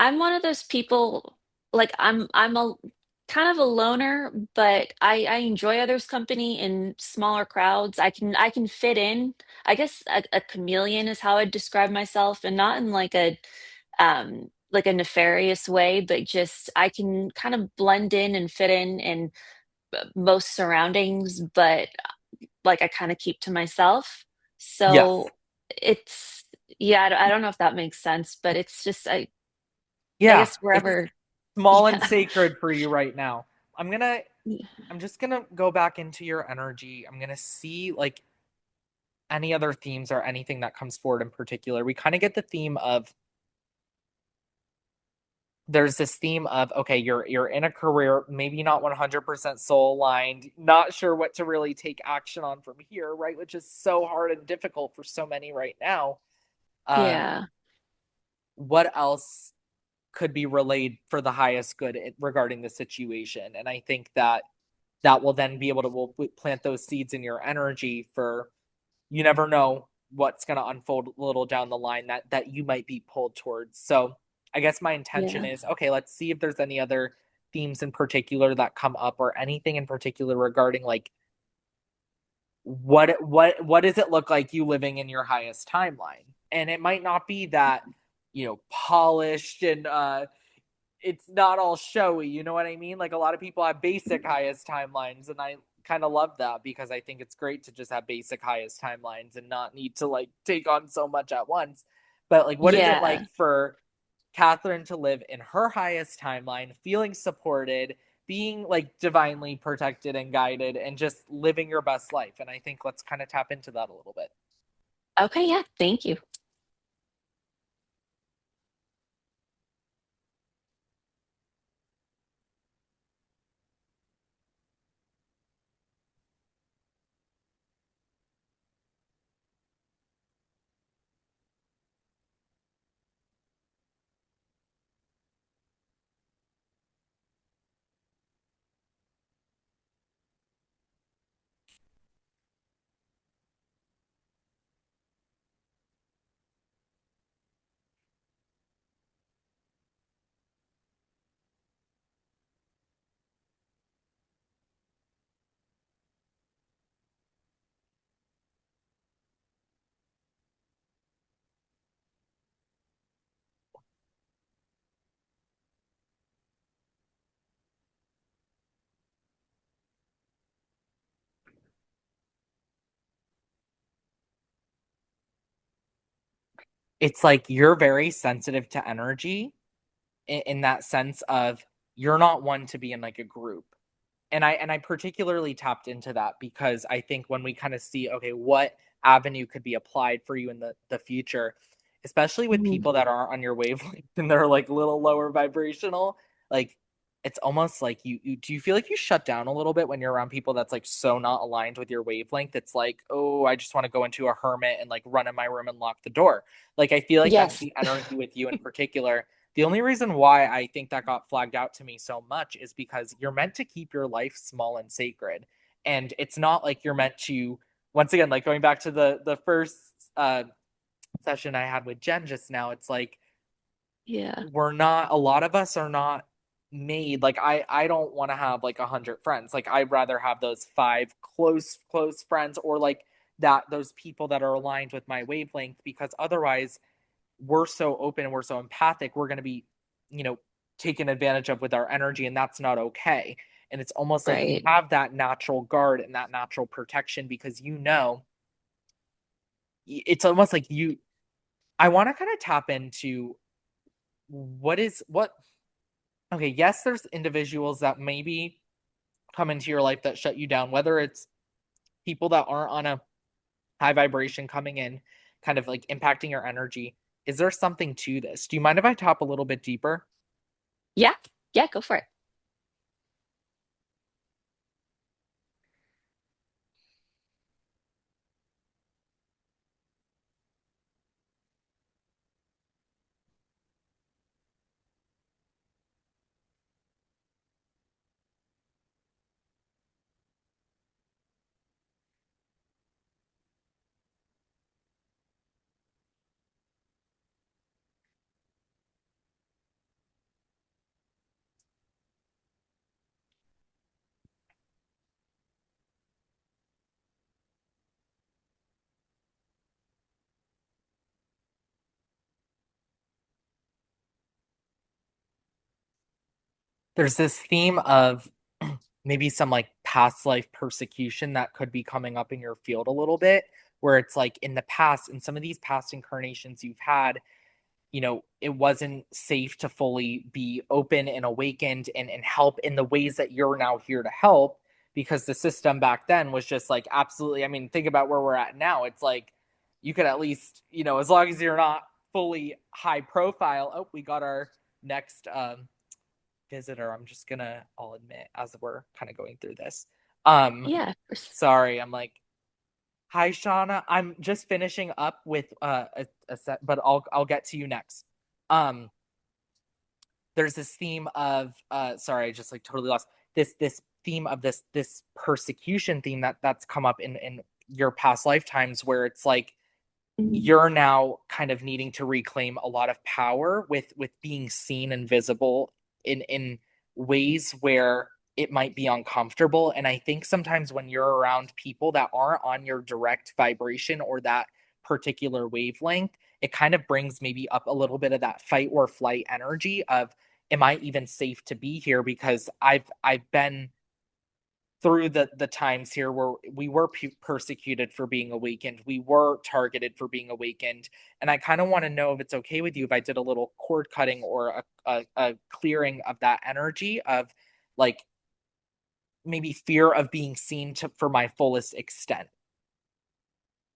[SPEAKER 4] I'm one of those people. like I'm a kind of a loner, but I enjoy others' company in smaller crowds. I can fit in. I guess a chameleon is how I'd describe myself, and not in like a nefarious way, but just I can kind of blend in and fit in most surroundings, but like I kind of keep to myself.
[SPEAKER 1] Yes.
[SPEAKER 4] So it's yeah, I don't know if that makes sense, but it's just I
[SPEAKER 1] Yeah,
[SPEAKER 4] guess
[SPEAKER 1] it's
[SPEAKER 4] wherever
[SPEAKER 1] small and
[SPEAKER 4] yeah.
[SPEAKER 1] sacred for you right now. I'm gonna
[SPEAKER 4] Yeah.
[SPEAKER 1] I'm just gonna go back into your energy. I'm gonna see like any other themes or anything that comes forward in particular. We kind of get the theme of there's this theme of okay, you're in a career, maybe not 100% soul aligned, not sure what to really take action on from here, right? Which is so hard and difficult for so many right now. Um,
[SPEAKER 4] Yeah.
[SPEAKER 1] what else could be relayed for the highest good regarding the situation? And I think that that will then be able to will plant those seeds in your energy for you never know what's going to unfold a little down the line that you might be pulled towards. So I guess my intention
[SPEAKER 4] Yeah.
[SPEAKER 1] is okay, let's see if there's any other themes in particular that come up or anything in particular regarding like what does it look like you living in your highest timeline? And it might not be that, polished and it's not all showy, you know what I mean? Like a lot of people have basic highest timelines and I kind of love that because I think it's great to just have basic highest timelines and not need to like take on so much at once. But like what is it like
[SPEAKER 4] Yeah.
[SPEAKER 1] for Catherine to live in her highest timeline, feeling supported, being like divinely protected and guided and just living your best life? And I think let's kind of tap into that a little bit.
[SPEAKER 4] Okay, yeah, thank you.
[SPEAKER 1] It's like you're very sensitive to energy in that sense of you're not one to be in like a group. And I particularly tapped into that because I think when we kind of see okay what avenue could be applied for you in the future, especially with
[SPEAKER 4] Mhm.
[SPEAKER 1] people that are on your wavelength and they're like a little lower vibrational, like it's almost like you do you feel like you shut down a little bit when you're around people that's like so not aligned with your wavelength? It's like, oh, I just want to go into a hermit and like run in my room and lock the door. Like I feel like that's
[SPEAKER 4] Yes.
[SPEAKER 1] the energy with you in particular. The only reason why I think that got flagged out to me so much is because you're meant to keep your life small and sacred. And it's not like you're meant to, once again, like going back to the first session I had with Jen just now, it's like
[SPEAKER 4] Yeah.
[SPEAKER 1] we're not, a lot of us are not made like I don't want to have like 100 friends. Like I'd rather have those five close friends or like that those people that are aligned with my wavelength because otherwise we're so open and we're so empathic, we're going to be, you know, taken advantage of with our energy, and that's not okay. And it's almost like you
[SPEAKER 4] Right.
[SPEAKER 1] have that natural guard and that natural protection because it's almost like you. I want to kind of tap into what. Okay, yes, there's individuals that maybe come into your life that shut you down, whether it's people that aren't on a high vibration coming in, kind of like impacting your energy. Is there something to this? Do you mind if I tap a little bit deeper?
[SPEAKER 4] Yeah. Yeah, go for it.
[SPEAKER 1] there's this theme of maybe some like past life persecution that could be coming up in your field a little bit, where it's like in the past, in some of these past incarnations you've had, it wasn't safe to fully be open and awakened and help in the ways that you're now here to help, because the system back then was just like, absolutely. I mean, think about where we're at now. It's like you could at least, as long as you're not fully high profile. Oh, we got our next visitor. I'll admit, as we're kind of going through this.
[SPEAKER 4] Yeah.
[SPEAKER 1] Sorry, I'm like, hi, Shauna. I'm just finishing up with a set, but I'll get to you next. There's this theme of sorry, I just like totally lost this theme of this persecution theme that's come up in your past lifetimes, where it's like you're now kind of needing to reclaim a lot of power with being seen and visible in ways where it might be uncomfortable. And I think sometimes when you're around people that aren't on your direct vibration or that particular wavelength, it kind of brings maybe up a little bit of that fight or flight energy of, am I even safe to be here? Because I've been through the times here where we were persecuted for being awakened, we were targeted for being awakened, and I kind of want to know if it's okay with you if I did a little cord cutting or a clearing of that energy of like maybe fear of being seen for my fullest extent.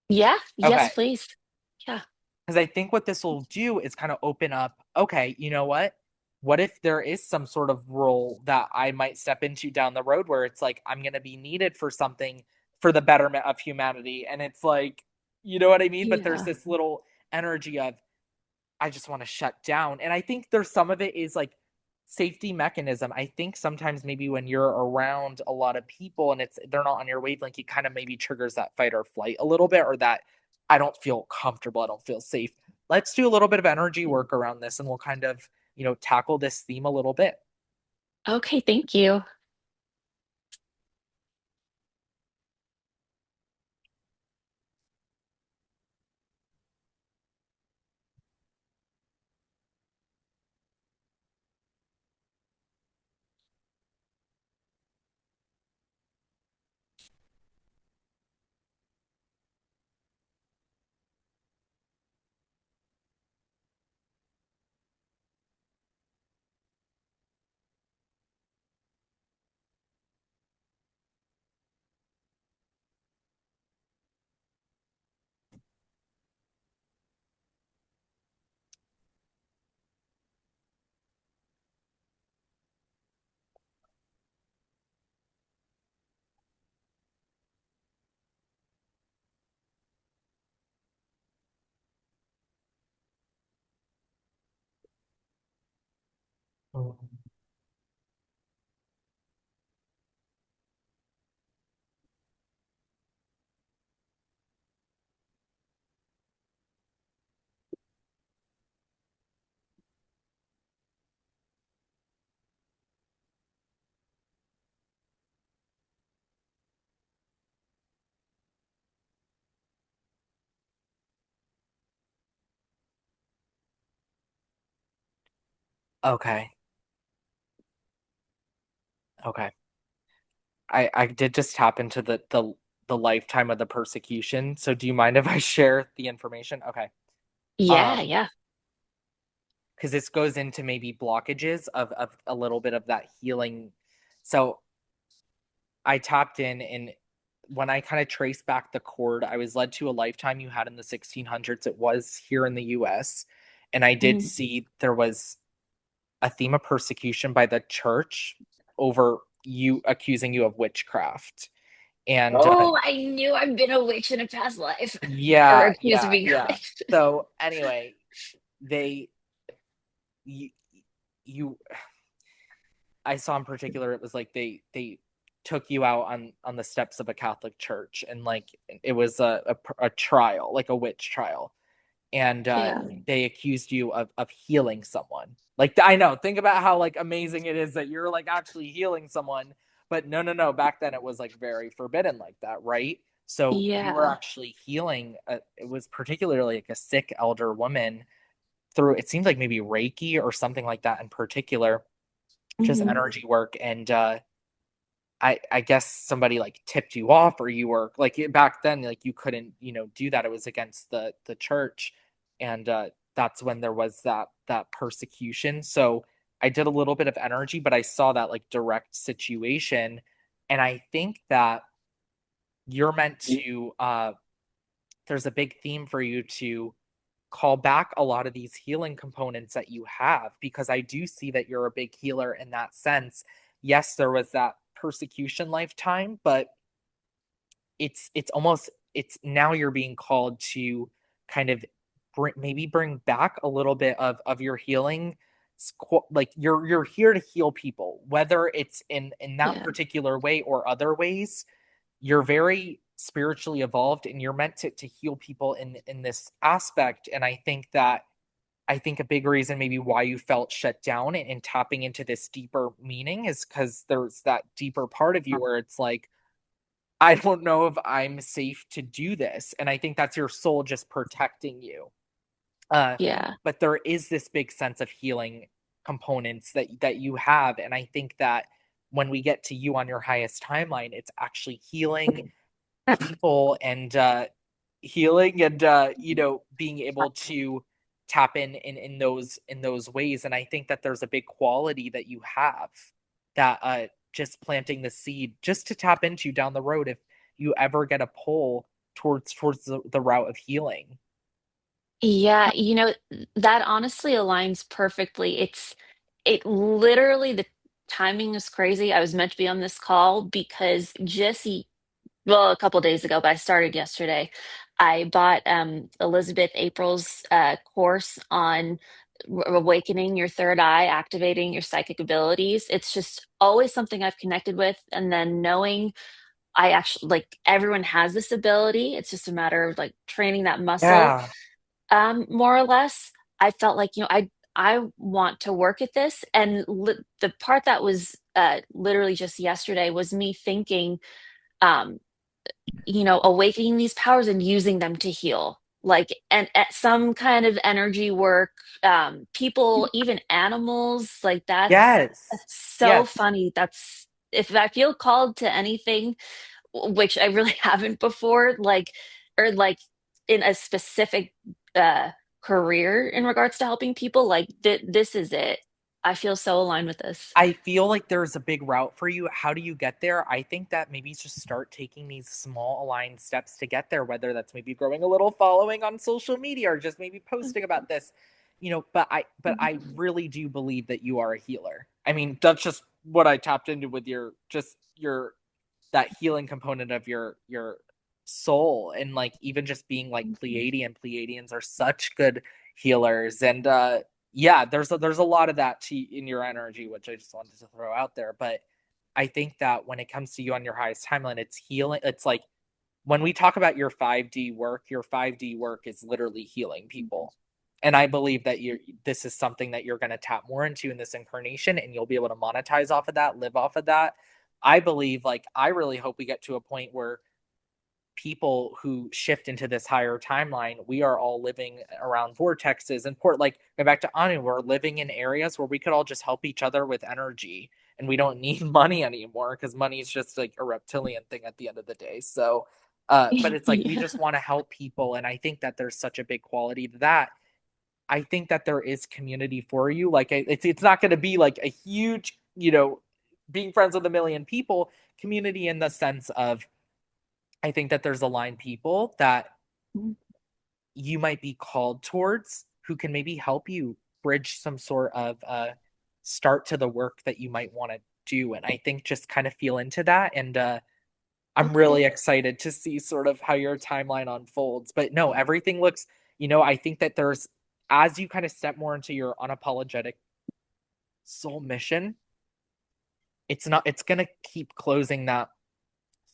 [SPEAKER 4] Yeah.
[SPEAKER 1] Okay.
[SPEAKER 4] Yes, please. Yeah.
[SPEAKER 1] Because I think what this will do is kind of open up, okay, you know what? What if there is some sort of role that I might step into down the road where it's like, I'm going to be needed for something for the betterment of humanity? And it's like, you know what I mean? But there's
[SPEAKER 4] Yeah.
[SPEAKER 1] this little energy of, I just want to shut down. And I think there's some of it is like safety mechanism. I think sometimes maybe when you're around a lot of people and they're not on your wavelength, it kind of maybe triggers that fight or flight a little bit, or that I don't feel comfortable, I don't feel safe. Let's do a little bit of energy work around this and we'll kind of, tackle this theme a little bit.
[SPEAKER 4] Okay, thank you.
[SPEAKER 1] Okay. Okay. I did just tap into the lifetime of the persecution. So do you mind if I share the information? Okay.
[SPEAKER 4] Yeah,
[SPEAKER 1] Um,
[SPEAKER 4] yeah.
[SPEAKER 1] because this goes into maybe blockages of a little bit of that healing. So I tapped in, and when I kind of traced back the cord, I was led to a lifetime you had in the 1600s. It was here in the US. And I did
[SPEAKER 4] Mm.
[SPEAKER 1] see there was a theme of persecution by the church over you, accusing you of witchcraft. And
[SPEAKER 4] Oh, I knew I've been a witch in a past life. Or
[SPEAKER 1] yeah,
[SPEAKER 4] accused of being a
[SPEAKER 1] yeah.
[SPEAKER 4] witch.
[SPEAKER 1] So anyway, they you, you I saw in particular it was like they took you out on the steps of a Catholic church, and like it was a trial, like a witch trial, and
[SPEAKER 4] Yeah.
[SPEAKER 1] they accused you of healing someone. Like, I know, think about how like amazing it is that you're like actually healing someone, but no, back then it was like very forbidden like that, right? So you were
[SPEAKER 4] Yeah.
[SPEAKER 1] actually healing it was particularly like a sick elder woman through, it seems like maybe Reiki or something like that in particular. just
[SPEAKER 4] Mhm.
[SPEAKER 1] energy work. And I guess somebody like tipped you off, or you were like back then, like you couldn't, do that. It was against the church. And that's when there was that persecution. So I did a little bit of energy, but I saw that like direct situation. And I think that you're meant to there's a big theme for you to call back a lot of these healing components that you have, because I do see that you're a big healer in that sense. Yes, there was that persecution lifetime, but it's almost, it's now you're being called to kind of bring back a little bit of your healing. Like you're here to heal people, whether it's in that
[SPEAKER 4] Yeah.
[SPEAKER 1] particular way or other ways. You're very spiritually evolved, and you're meant to heal people in this aspect. And I think a big reason maybe why you felt shut down and tapping into this deeper meaning is because there's that deeper part of you where it's like, I don't know if I'm safe to do this. And I think that's your soul just protecting you. Uh,
[SPEAKER 4] Yeah.
[SPEAKER 1] but there is this big sense of healing components that you have. And I think that when we get to you on your highest timeline, it's actually healing people, and being able to tap in those ways. And I think that there's a big quality that you have, that just planting the seed just to tap into down the road if you ever get a pull towards the route of healing.
[SPEAKER 4] Yeah, that honestly aligns perfectly. It literally, the timing is crazy. I was meant to be on this call because Jesse, well, a couple days ago, but I started yesterday. I bought Elizabeth April's course on awakening your third eye, activating your psychic abilities. It's just always something I've connected with. And then knowing I actually, like, everyone has this ability. It's just a matter of like training that muscle,
[SPEAKER 1] Yeah.
[SPEAKER 4] more or less. I felt like, I want to work at this. And the part that was literally just yesterday was me thinking, um, awakening these powers and using them to heal. Like, and at some kind of energy work, people, even animals, like that's
[SPEAKER 1] Yes.
[SPEAKER 4] so
[SPEAKER 1] Yes.
[SPEAKER 4] funny. That's, if I feel called to anything, which I really haven't before, like, or like in a specific uh career in regards to helping people, like this is it. I feel so aligned with this.
[SPEAKER 1] I feel like there's a big route for you. How do you get there? I think that maybe just start taking these small aligned steps to get there, whether that's maybe growing a little following on social media or just maybe posting about this. But I really do believe that you are a healer. I mean, that's just what I tapped into with your that healing component of your soul. And like even just being like Pleiadians are such good healers. And yeah, there's a lot of that in your energy, which I just wanted to throw out there. But I think that when it comes to you on your highest timeline, it's healing. It's like when we talk about your 5D work is literally healing people. And I believe that this is something that you're going to tap more into in this incarnation, and you'll be able to monetize off of that, live off of that. I believe, like, I really hope we get to a point where people who shift into this higher timeline, we are all living around vortexes and like go back to Anu, we're living in areas where we could all just help each other with energy, and we don't need money anymore because money is just like a reptilian thing at the end of the day. So but it's like we
[SPEAKER 4] Yeah.
[SPEAKER 1] just want to help people, and I think that there's such a big quality to that. I think that there is community for you. Like it's not going to be like a huge, being friends with a million people community, in the sense of I think that there's aligned people that you might be called towards who can maybe help you bridge some sort of start to the work that you might want to do. And I think just kind of feel into that. And I'm really excited to see sort of how your timeline unfolds. But no, everything looks, I think that there's, as you kind of step more into your unapologetic soul mission, it's going to keep closing that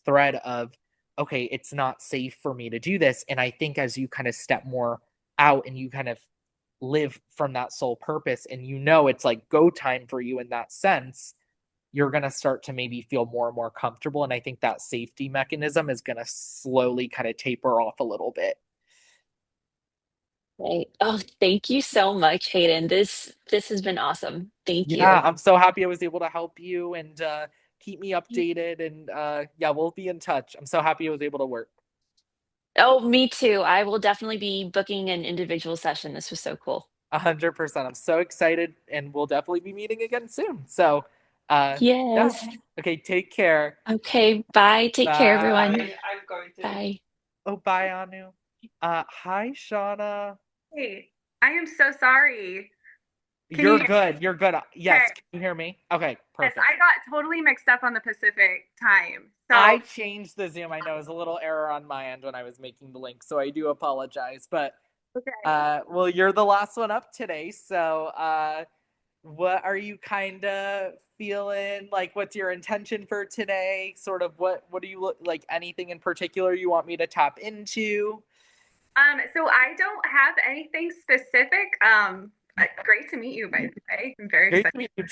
[SPEAKER 1] thread of, okay, it's not safe for me to do this. And I think as you kind of step more out and you kind of live from that soul purpose, and it's like go time for you in that sense, you're going to start to maybe feel more and more comfortable. And I think that safety mechanism is going to slowly kind of taper off a little bit.
[SPEAKER 4] Right. Oh, thank you so much, Hayden. This has been awesome. Thank
[SPEAKER 1] Yeah,
[SPEAKER 4] you.
[SPEAKER 1] I'm so happy I was able to help you and keep me updated. And yeah, we'll be in touch. I'm so happy I was able to work.
[SPEAKER 4] Oh, me too. I will definitely be booking an individual session. This was so cool.
[SPEAKER 1] 100%. I'm so excited, and we'll definitely be meeting again soon. So, yeah.
[SPEAKER 4] Yes.
[SPEAKER 1] Okay, take care.
[SPEAKER 4] Okay, bye. Take care, everyone.
[SPEAKER 1] Bye.
[SPEAKER 3] I'm going to.
[SPEAKER 4] Bye.
[SPEAKER 1] Oh, bye, Anu. Hi, Shauna.
[SPEAKER 5] Hey, I am so sorry. Can you
[SPEAKER 1] You're
[SPEAKER 5] hear
[SPEAKER 1] good. You're good. Yes,
[SPEAKER 5] Okay.
[SPEAKER 1] can you hear me? Okay,
[SPEAKER 5] Yes,
[SPEAKER 1] perfect.
[SPEAKER 5] I got totally mixed up on the Pacific time.
[SPEAKER 1] I
[SPEAKER 5] So,
[SPEAKER 1] changed the Zoom. I know it was a little error on my end when I was making the link, so I do apologize. But
[SPEAKER 5] okay.
[SPEAKER 1] well, you're the last one up today, so what are you kind of feeling? Like, what's your intention for today? Sort of what do you look like? Anything in particular you want me to tap into?
[SPEAKER 5] So I don't have anything specific. Great to meet you, by the way. I'm very
[SPEAKER 1] Great
[SPEAKER 5] excited.
[SPEAKER 1] to meet you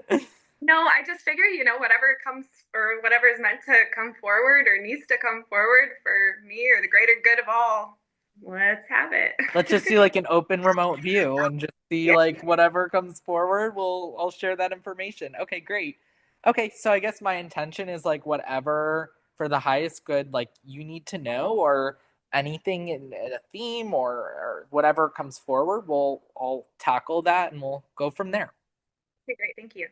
[SPEAKER 1] too.
[SPEAKER 5] No, I just figure, whatever comes or whatever is meant to come forward or needs to come forward for me or the greater good of all. Let's have it.
[SPEAKER 1] Let's just do like an open remote view and just see
[SPEAKER 5] Yeah.
[SPEAKER 1] like whatever comes forward. I'll share that information. Okay, great. Okay, so I guess my intention is like whatever for the highest good, like you need to know or anything in a theme or whatever comes forward, I'll tackle that and we'll go from there.
[SPEAKER 5] Okay, great. Thank you.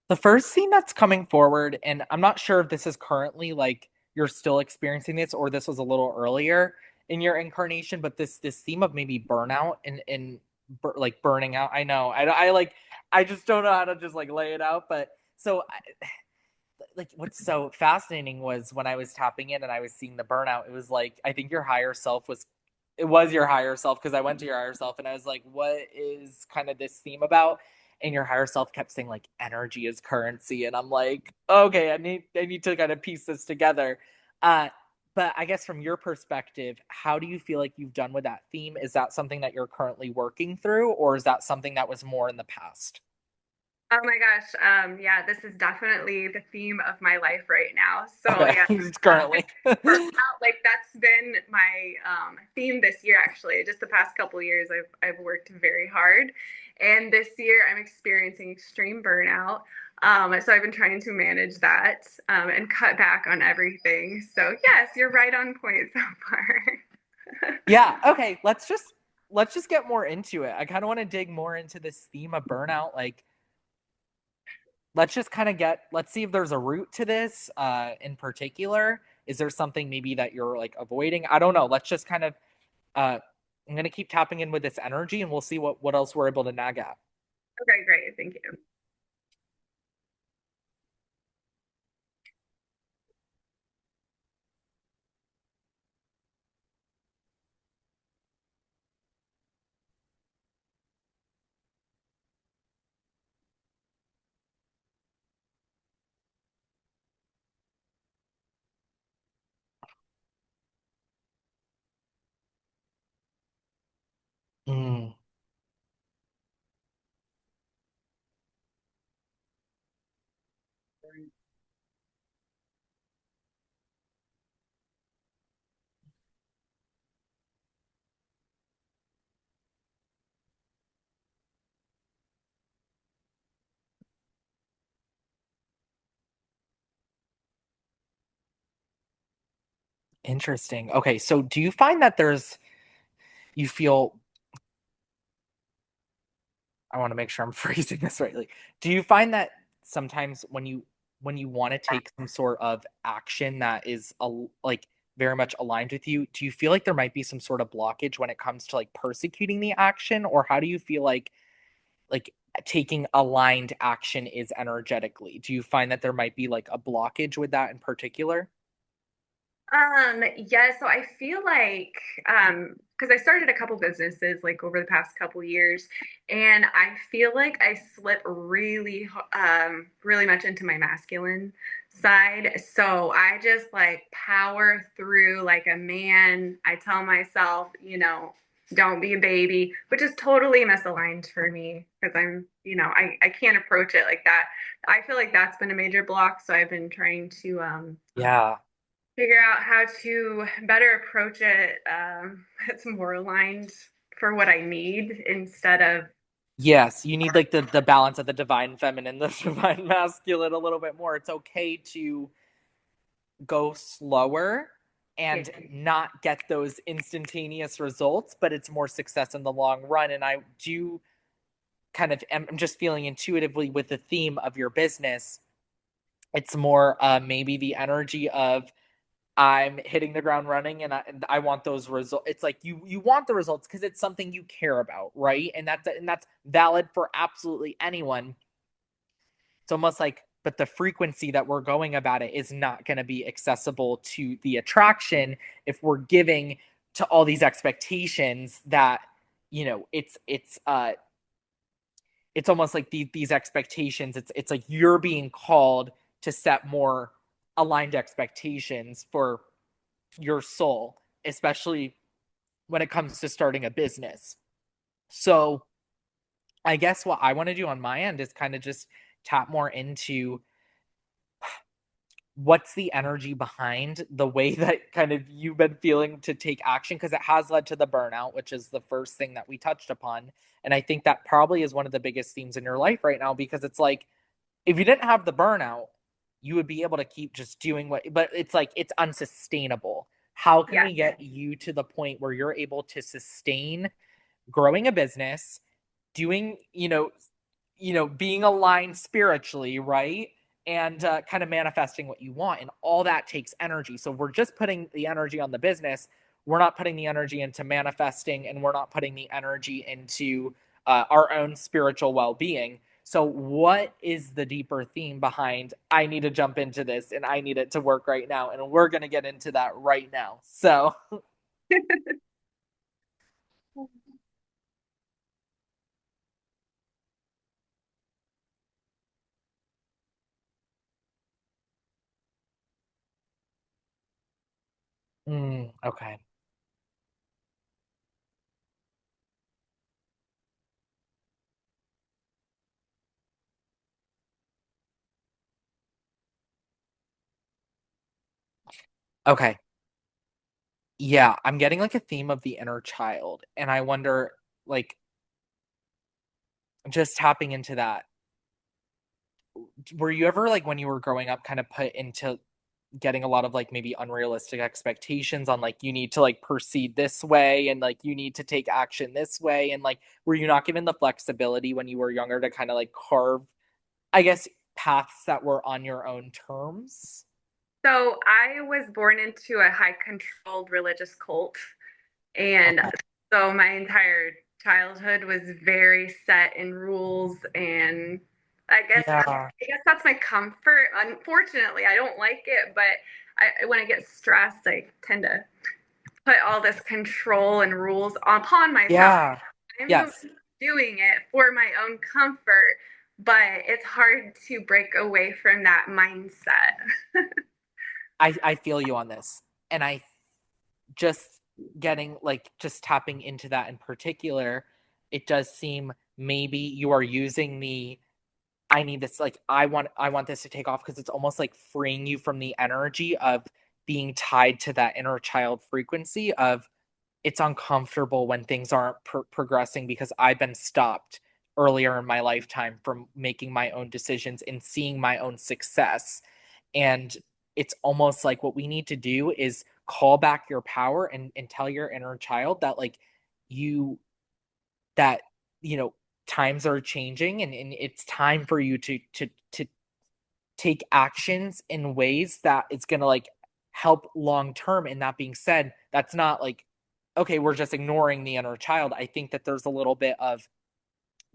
[SPEAKER 1] The first theme that's coming forward, and I'm not sure if this is currently like you're still experiencing this or this was a little earlier in your incarnation, but this theme of maybe burnout and like burning out. I know. I like I just don't know how to just like lay it out, but so like what's so fascinating was when I was tapping in and I was seeing the burnout, it was like I think your higher self was it was your higher self because I went to your higher self and I was like, what is kind of this theme about? And your higher self kept saying like energy is currency. And I'm like, okay, I need to kind of piece this together. Uh but I guess from your perspective, how do you feel like you've done with that theme? Is that something that you're currently working through, or is that something that was more in the past?
[SPEAKER 5] Oh my gosh. Yeah, this is definitely the theme of my life right now. So
[SPEAKER 1] Okay,
[SPEAKER 5] yeah,
[SPEAKER 1] it's currently.
[SPEAKER 5] burnout, like that's been my theme this year actually. Just the past couple years I've worked very hard. And this year I'm experiencing extreme burnout. So I've been trying to manage that and cut back on everything. So yes, you're right on point so far.
[SPEAKER 1] Yeah, okay, let's just get more into it. I kind of want to dig more into this theme of burnout. Like let's just kind of let's see if there's a root to this in particular. Is there something maybe that you're like avoiding? I don't know. Let's just kind of I'm going to keep tapping in with this energy and we'll see what else we're able to nag at.
[SPEAKER 5] Okay, great. Thank you.
[SPEAKER 1] Mm. Interesting. Okay, so do you find that you feel, I want to make sure I'm phrasing this rightly. Do you find that sometimes when you want to take some sort of action that is like very much aligned with you, do you feel like there might be some sort of blockage when it comes to like persecuting the action, or how do you feel like taking aligned action is energetically? Do you find that there might be like a blockage with that in particular?
[SPEAKER 5] Yeah, so I feel like because I started a couple businesses like over the past couple years, and I feel like I slip really much into my masculine side. So I just like power through like a man. I tell myself, don't be a baby, which is totally misaligned for me because I can't approach it like that. I feel like that's been a major block. So I've been trying to
[SPEAKER 1] Yeah.
[SPEAKER 5] figure out how to better approach it. It's more aligned for what I need instead of
[SPEAKER 1] Yes, you need like the balance of the divine feminine, the divine masculine a little bit more. It's okay to go slower
[SPEAKER 5] yeah,
[SPEAKER 1] and not get those instantaneous results, but it's more success in the long run. And I do kind of I'm just feeling intuitively with the theme of your business. It's more maybe the energy of I'm hitting the ground running and I want those results. It's like you want the results because it's something you care about, right? And that's valid for absolutely anyone. It's almost like, but the frequency that we're going about it is not going to be accessible to the attraction if we're giving to all these expectations that, it's almost like these expectations. It's like you're being called to set more aligned expectations for your soul, especially when it comes to starting a business. So I guess what I want to do on my end is kind of just tap more into what's the energy behind the way that kind of you've been feeling to take action, because it has led to the burnout, which is the first thing that we touched upon. And I think that probably is one of the biggest themes in your life right now, because it's like if you didn't have the burnout, you would be able to keep just doing but it's like it's unsustainable. How can
[SPEAKER 5] yeah.
[SPEAKER 1] we get you to the point where you're able to sustain growing a business, doing, being aligned spiritually, right? And kind of manifesting what you want. And all that takes energy. So if we're just putting the energy on the business, we're not putting the energy into manifesting, and we're not putting the energy into our own spiritual well being. So, what is the deeper theme behind I need to jump into this and I need it to work right now? And we're going to get into that right now. So, okay. Okay. Yeah, I'm getting like a theme of the inner child. And I wonder, like, just tapping into that. Were you ever, like, when you were growing up, kind of put into getting a lot of like maybe unrealistic expectations on like you need to like proceed this way and like you need to take action this way? And like, were you not given the flexibility when you were younger to kind of like carve, I guess, paths that were on your own terms?
[SPEAKER 5] So I was born into a high controlled religious cult. And
[SPEAKER 1] Okay.
[SPEAKER 5] so my entire childhood was very set in rules, and
[SPEAKER 1] Yeah.
[SPEAKER 5] I guess that's my comfort. Unfortunately, I don't like it, but when I get stressed, I tend to put all this control and rules upon myself.
[SPEAKER 1] Yeah.
[SPEAKER 5] I'm
[SPEAKER 1] Yes.
[SPEAKER 5] doing it for my own comfort, but it's hard to break away from that mindset.
[SPEAKER 1] I feel you on this. And I just getting like just tapping into that in particular, it does seem maybe you are using the I need this, like I want this to take off, because it's almost like freeing you from the energy of being tied to that inner child frequency of it's uncomfortable when things aren't progressing because I've been stopped earlier in my lifetime from making my own decisions and seeing my own success. And it's almost like what we need to do is call back your power and tell your inner child that like that times are changing and it's time for you to take actions in ways that it's going to like help long term. And that being said, that's not like, okay, we're just ignoring the inner child. I think that there's a little bit of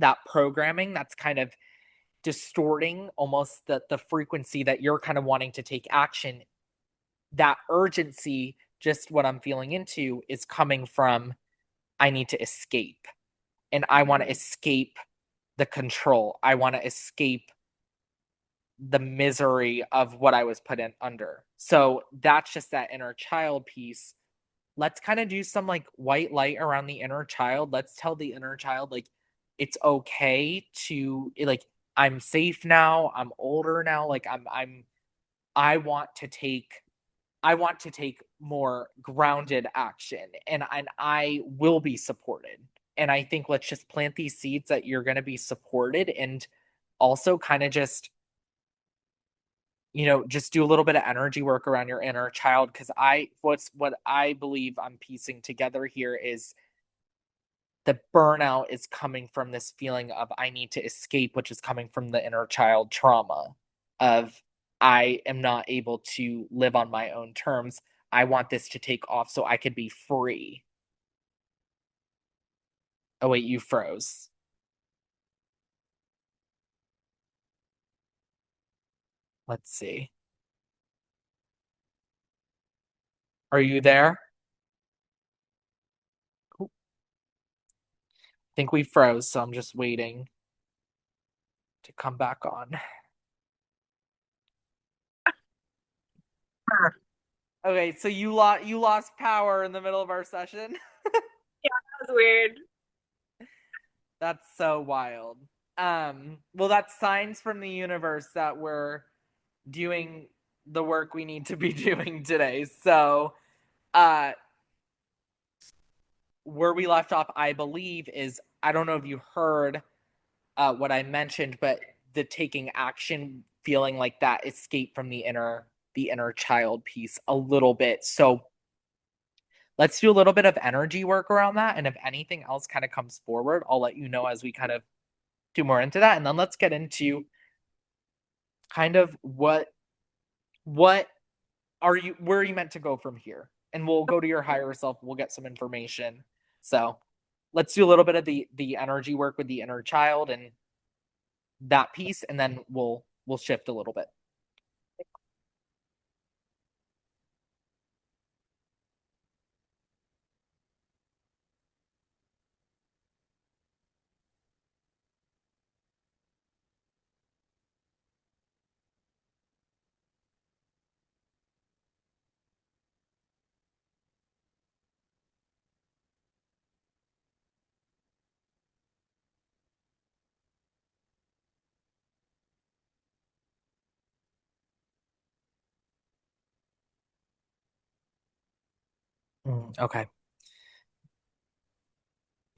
[SPEAKER 1] that programming that's kind of distorting almost the frequency that you're kind of wanting to take action. That urgency, just what I'm feeling into, is coming from I need to escape. And I want to escape the control. I want to escape the misery of what I was put in under. So that's just that inner child piece. Let's kind of do some like white light around the inner child. Let's tell the inner child like it's okay to like I'm safe now. I'm older now. Like I want to take more grounded action and I will be supported. And I think let's just plant these seeds that you're going to be supported and also kind of just just do a little bit of energy work around your inner child because what I believe I'm piecing together here is the burnout is coming from this feeling of I need to escape, which is coming from the inner child trauma of I am not able to live on my own terms. I want this to take off so I could be free. Oh wait, you froze. Let's see. Are you there? I think we froze, so I'm just waiting to come back on. Okay, so you lost power in the middle of our session.
[SPEAKER 5] That was weird.
[SPEAKER 1] That's so wild. Well, that's signs from the universe that we're doing the work we need to be doing today. So, where we left off, I believe, is I don't know if you heard what I mentioned, but the taking action, feeling like that escape from the inner child piece a little bit. So let's do a little bit of energy work around that. And if anything else kind of comes forward, I'll let you know as we kind of do more into that. And then let's get into kind of what where are you meant to go from here? And we'll go to your higher self. We'll get some information. So let's do a little bit of the energy work with the inner child and that piece, and then we'll shift a little bit. Okay.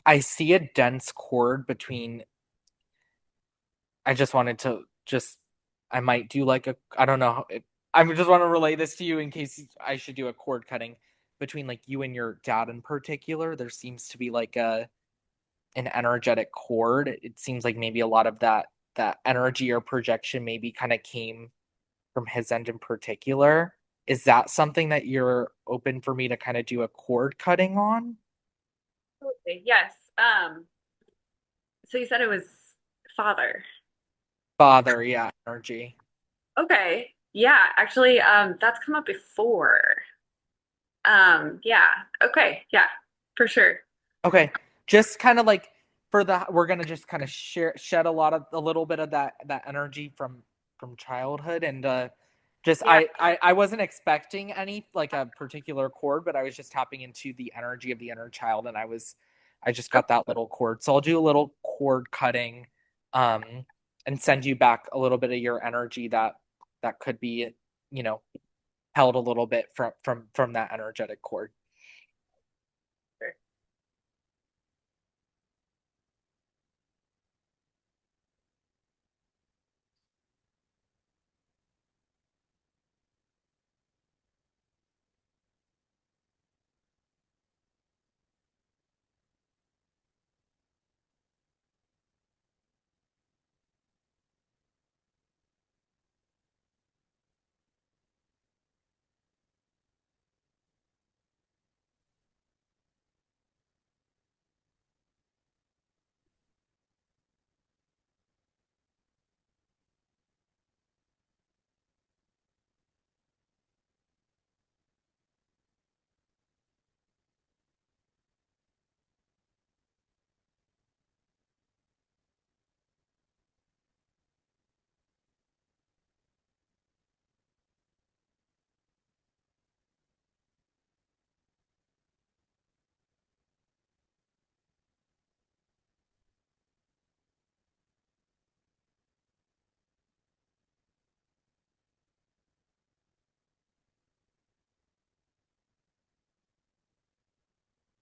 [SPEAKER 1] I see a dense cord between. I just wanted to just. I might do like I don't know. I just want to relay this to you in case I should do a cord cutting between like you and your dad in particular. There seems to be like an energetic cord. It seems like maybe a lot of that energy or projection maybe kind of came from his end in particular. Is that something that you're open for me to kind of do a cord cutting on?
[SPEAKER 5] Absolutely. Yes. So you said it was father.
[SPEAKER 1] Father, yeah, energy.
[SPEAKER 5] Okay. Yeah, actually, that's come up before. Yeah. Okay. Yeah, for sure.
[SPEAKER 1] Okay. Just kind of like we're gonna just kind of shed a little bit of that energy from childhood and just
[SPEAKER 5] Yeah.
[SPEAKER 1] I wasn't expecting any like a particular chord, but I was just tapping into the energy of the inner child and I just got that little chord. So I'll do a little chord cutting um and send you back a little bit of your energy that could be, you know, held a little bit from that energetic chord.
[SPEAKER 5] Sure.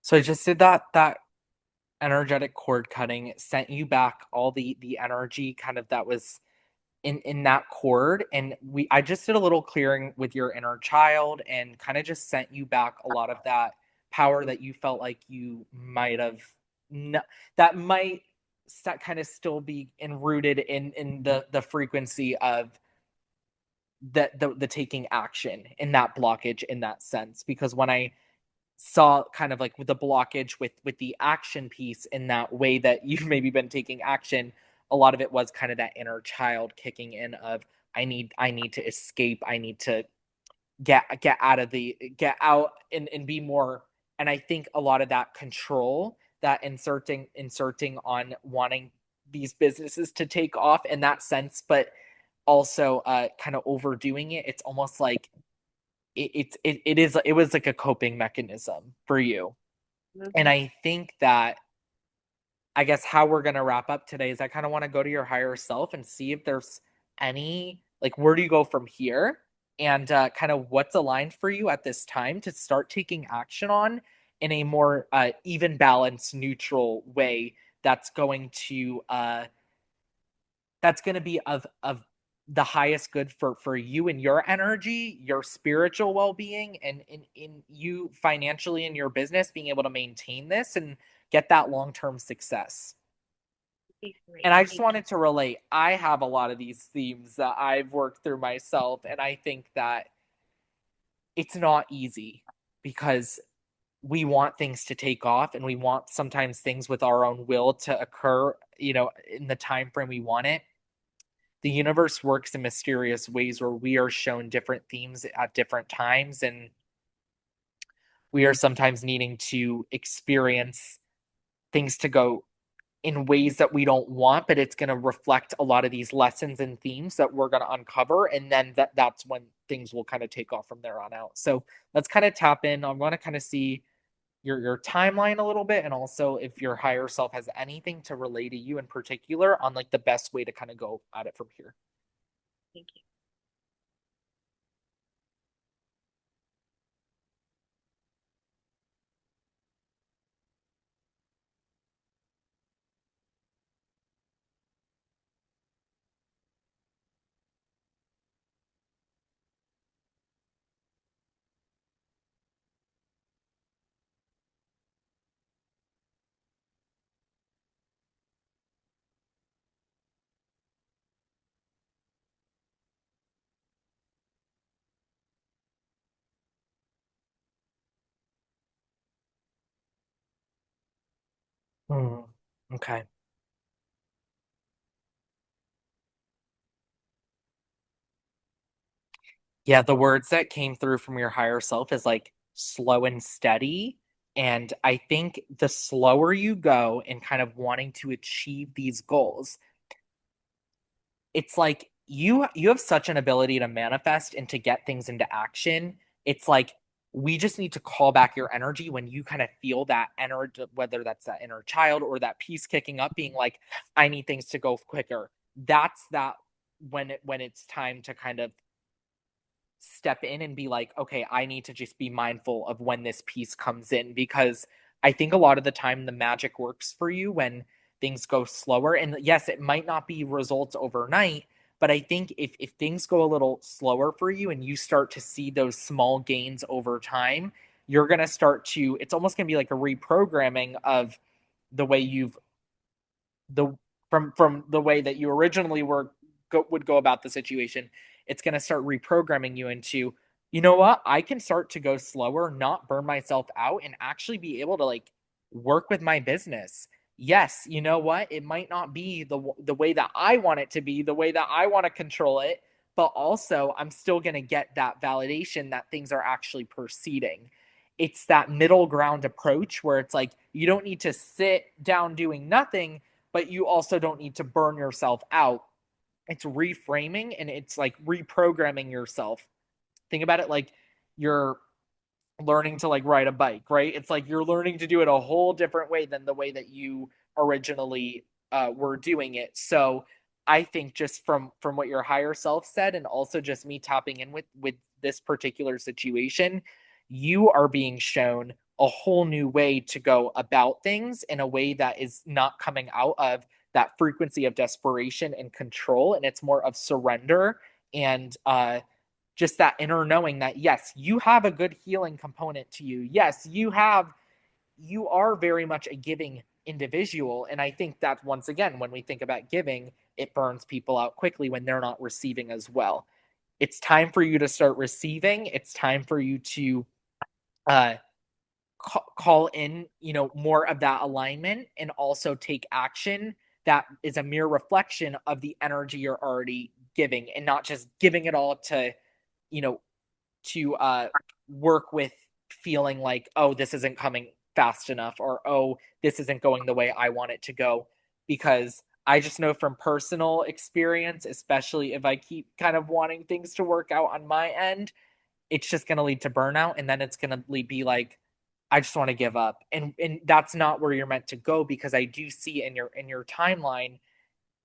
[SPEAKER 1] So I just did that energetic cord cutting. It sent you back all the energy kind of that was in that cord, and I just did a little clearing with your inner child and kind of just sent you back a lot of that power that you felt like you might have that might kind of still be enrooted in the frequency of the taking action in that blockage in that sense. Because when I saw kind of like with the blockage with the action piece in that way that you've maybe been taking action, a lot of it was kind of that inner child kicking in of I need to escape, I need to get out and be more. And I think a lot of that control that inserting on wanting these businesses to take off in that sense, but also kind of overdoing it, it's almost like it was like a coping mechanism for you. And I think that, I guess, how we're going to wrap up today is I kind of want to go to your higher self and see if there's any, like, where do you go from here, and kind of what's aligned for you at this time to start taking action on in a more even, balanced, neutral way that's going to be of the highest good for you and your energy, your spiritual well-being, and in you financially in your business, being able to maintain this and get that long-term success. And I just wanted to relate, I have a lot of these themes that I've worked through myself, and I think that it's not easy because we want things to take off, and we want sometimes things with our own will to occur, in the time frame we want it. The universe works in mysterious ways where we are shown different themes at different times, and we are sometimes needing to experience things to go in ways that we don't want, but it's going to reflect a lot of these lessons and themes that we're going to uncover, and then that's when things will kind of take off from there on out. So let's kind of tap in. I want to kind of see your timeline a little bit, and also if your higher self has anything to relay to you in particular on like the best way to kind of go at it from here.
[SPEAKER 6] Thank you.
[SPEAKER 1] Okay. Yeah, the words that came through from your higher self is like slow and steady. And I think the slower you go in kind of wanting to achieve these goals, it's like you have such an ability to manifest and to get things into action. It's like we just need to call back your energy when you kind of feel that energy, whether that's that inner child or that piece kicking up, being like, I need things to go quicker. That's that when it's time to kind of step in and be like, okay, I need to just be mindful of when this piece comes in, because I think a lot of the time the magic works for you when things go slower. And yes, it might not be results overnight, but I think if things go a little slower for you and you start to see those small gains over time, you're going to start to, it's almost going to be like a reprogramming of the way you've, the, from the way that you originally would go about the situation. It's going to start reprogramming you into, you know what, I can start to go slower, not burn myself out, and actually be able to like work with my business. Yes, you know what, it might not be the way that I want it to be, the way that I want to control it, but also I'm still going to get that validation that things are actually proceeding. It's that middle ground approach where it's like you don't need to sit down doing nothing, but you also don't need to burn yourself out. It's reframing, and it's like reprogramming yourself. Think about it like you're learning to like ride a bike, right? It's like you're learning to do it a whole different way than the way that you originally were doing it. So I think just from what your higher self said, and also just me tapping in with this particular situation, you are being shown a whole new way to go about things in a way that is not coming out of that frequency of desperation and control. And it's more of surrender and just that inner knowing that, yes, you have a good healing component to you. Yes, you are very much a giving individual. And I think that once again, when we think about giving, it burns people out quickly when they're not receiving as well. It's time for you to start receiving. It's time for you to uh, call in, more of that alignment and also take action that is a mere reflection of the energy you're already giving and not just giving it all to, you know, to work with feeling like, oh, this isn't coming fast enough, or oh, this isn't going the way I want it to go. Because I just know from personal experience, especially if I keep kind of wanting things to work out on my end, it's just going to lead to burnout. And then it's going to be like, I just want to give up. And that's not where you're meant to go, because I do see in your timeline,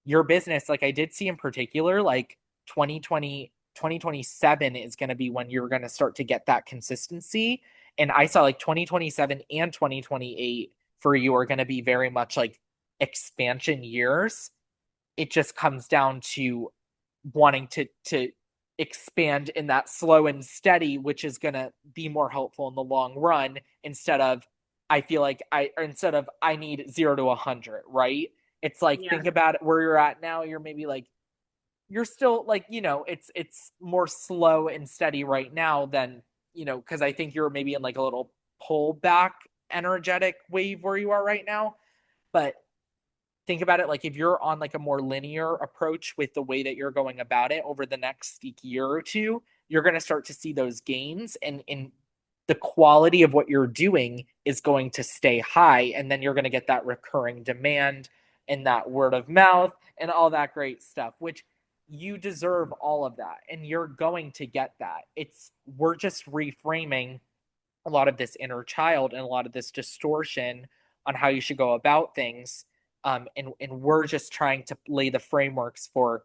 [SPEAKER 1] your business, like I did see in particular, like 2027 is going to be when you're going to start to get that consistency. And I saw like 2027 and 2028 for you are going to be very much like expansion years. It just comes down to wanting to expand in that slow and steady, which is going to be more helpful in the long run, instead of I need 0 to 100, right? It's like,
[SPEAKER 2] Yeah.
[SPEAKER 1] think about it where you're at now. You're maybe like, you're still like, it's more slow and steady right now than, because I think you're maybe in like a little pullback energetic wave where you are right now. But think about it like, if you're on like a more linear approach with the way that you're going about it over the next year or two, you're going to start to see those gains, and the quality of what you're doing is going to stay high. And then you're going to get that recurring demand and that word of mouth and all that great stuff, which you deserve all of that. And you're going to get that. We're just reframing a lot of this inner child and a lot of this distortion on how you should go about things. And we're just trying to lay the frameworks for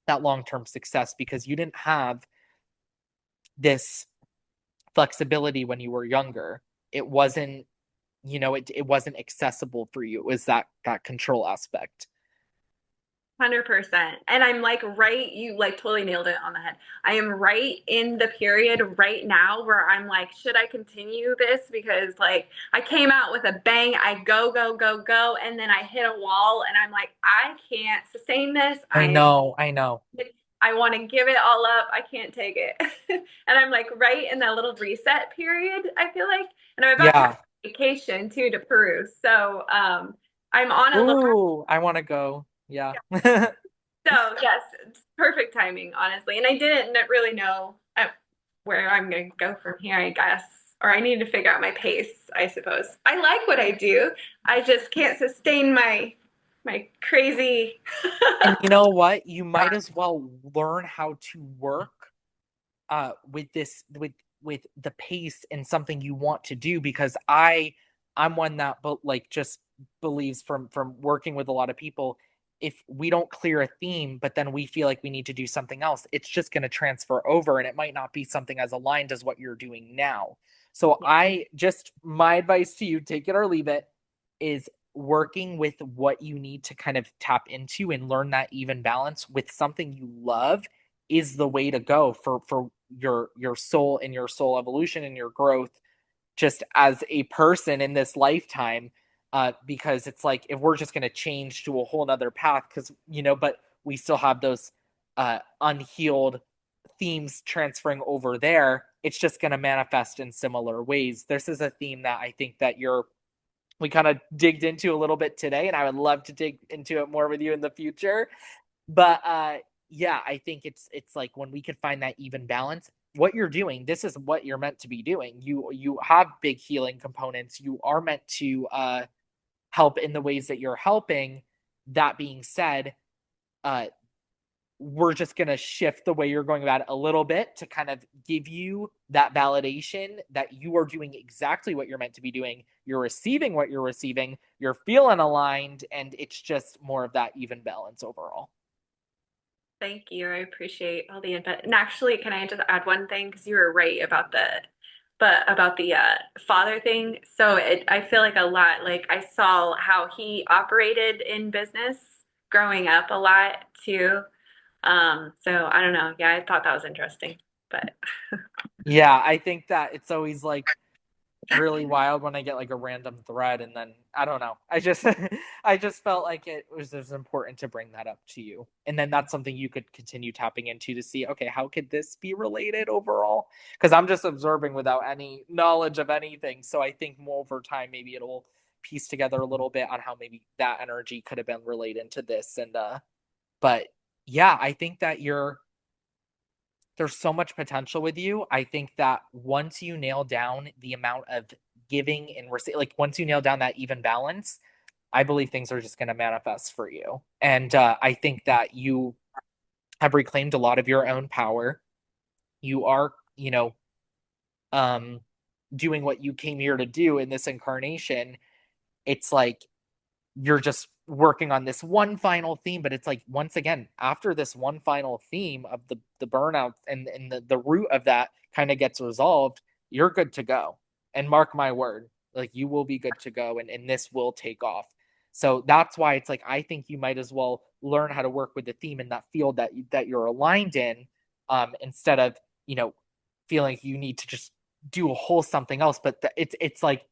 [SPEAKER 1] that long-term success, because you didn't have this flexibility when you were younger. It wasn't, it wasn't accessible for you. It was that control aspect.
[SPEAKER 5] 100%. And I'm like, right, you like totally nailed it on the head. I am right in the period right now where I'm like, should I continue this? Because like I came out with a bang, I go, go, go, go, and then I hit a wall and I'm like, I can't sustain this.
[SPEAKER 1] I know.
[SPEAKER 5] I want to give it all up. I can't take it. And I'm like right in that little reset period, I feel like. And I'm about to have vacation too to Peru. So I'm on a little.
[SPEAKER 1] Ooh, I want to go. Yeah.
[SPEAKER 5] So yes, it's perfect timing, honestly. And I didn't really know where I'm going to go from here, I guess. Or I need to figure out my pace, I suppose. I like what I do. I just can't sustain my crazy.
[SPEAKER 1] And you know what? You might as well learn how to work with this with the pace and something you want to do, because I'm one that just believes from working with a lot of people, if we don't clear a theme but then we feel like we need to do something else, it's just going to transfer over, and it might not be something as aligned as what you're doing now. So my advice to you, take it or leave it, is working with what you need to kind of tap into and learn that even balance with something you love is the way to go for your soul and your soul evolution and your growth just as a person in this lifetime. Because it's like, if we're just going to change to a whole nother path, because but we still have those unhealed themes transferring over there, it's just going to manifest in similar ways. This is a theme that I think that we kind of digged into a little bit today, and I would love to dig into it more with you in the future. But yeah, I think it's like, when we could find that even balance, what you're doing, this is what you're meant to be doing. You have big healing components. You are meant to help in the ways that you're helping. That being said, we're just going to shift the way you're going about it a little bit to kind of give you that validation that you are doing exactly what you're meant to be doing. You're receiving what you're receiving. You're feeling aligned, and it's just more of that even balance overall.
[SPEAKER 5] Thank you. I appreciate all the input. And actually, can I just add one thing? Because you were right about the but about the father thing. So I feel like a lot, like I saw how he operated in business growing up a lot too. So I don't know. Yeah, I thought that was interesting. But
[SPEAKER 1] Yeah, I think that it's always like really wild when I get like a random thread, and then I don't know. I just I just felt like it was important to bring that up to you. And then that's something you could continue tapping into to see, okay, how could this be related overall? Because I'm just observing without any knowledge of anything. So I think more over time maybe it'll piece together a little bit on how maybe that energy could have been related to this. And but yeah, I think that there's so much potential with you. I think that once you nail down the amount of giving and receive, like once you nail down that even balance, I believe things are just going to manifest for you. And I think that you have reclaimed a lot of your own power. You are, um, doing what you came here to do in this incarnation. It's like you're just working on this one final theme, but it's like once again after this one final theme of the burnout and the root of that kind of gets resolved, you're good to go. And mark my word, like you will be good to go, and this will take off. So that's why it's like I think you might as well learn how to work with the theme in that field that you're aligned in, instead of feeling like you need to just do a whole something else. But it's like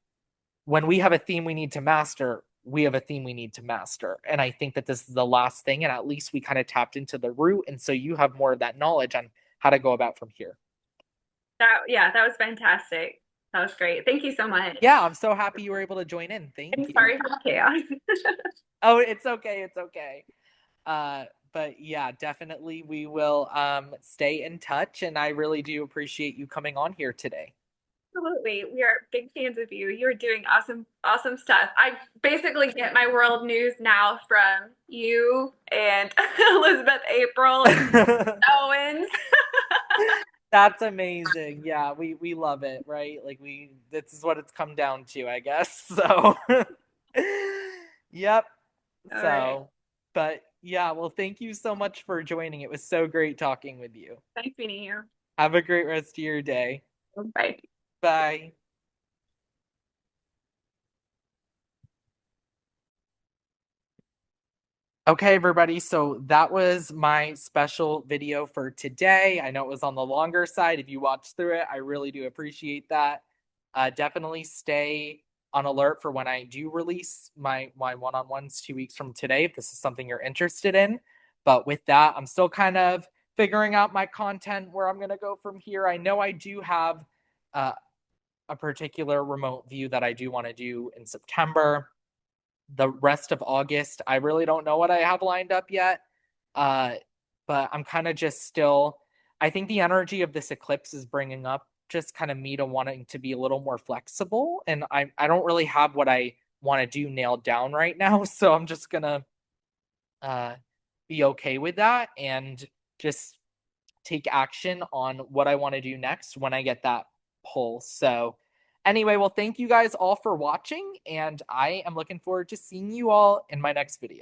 [SPEAKER 1] when we have a theme we need to master, we have a theme we need to master. And I think that this is the last thing. And at least we kind of tapped into the root. And so you have more of that knowledge on how to go about from here.
[SPEAKER 5] that was fantastic. That was great. Thank you so much.
[SPEAKER 1] Yeah, I'm so happy you were able to join in. Thank
[SPEAKER 5] I'm
[SPEAKER 1] you.
[SPEAKER 5] sorry for the chaos.
[SPEAKER 1] Oh, it's okay. It's okay. But yeah, definitely we will stay in touch. And I really do appreciate you coming on here today.
[SPEAKER 5] Absolutely. We are big fans of you. You're doing awesome, awesome stuff. I basically get my world news now from you and Elizabeth April and Owens.
[SPEAKER 1] That's amazing. Yeah, we love it, right? Like this is what it's come down to, I guess. So yep.
[SPEAKER 5] All
[SPEAKER 1] So,
[SPEAKER 5] right.
[SPEAKER 1] but yeah, well, thank you so much for joining. It was so great talking with you.
[SPEAKER 5] Nice meeting you.
[SPEAKER 1] Have a great rest of your day.
[SPEAKER 5] Bye.
[SPEAKER 1] Bye. Okay, everybody. So that was my special video for today. I know it was on the longer side. If you watched through it, I really do appreciate that. Definitely stay on alert for when I do release my one-on-ones 2 weeks from today, if this is something you're interested in. But with that, I'm still kind of figuring out my content, where I'm going to go from here. I know I do have a particular remote view that I do want to do in September. The rest of August, I really don't know what I have lined up yet. But I'm kind of just still, I think the energy of this eclipse is bringing up just kind of me to wanting to be a little more flexible. And I don't really have what I want to do nailed down right now. So I'm just going to be okay with that and just take action on what I want to do next when I get that pull. So anyway, well, thank you guys all for watching, and I am looking forward to seeing you all in my next video.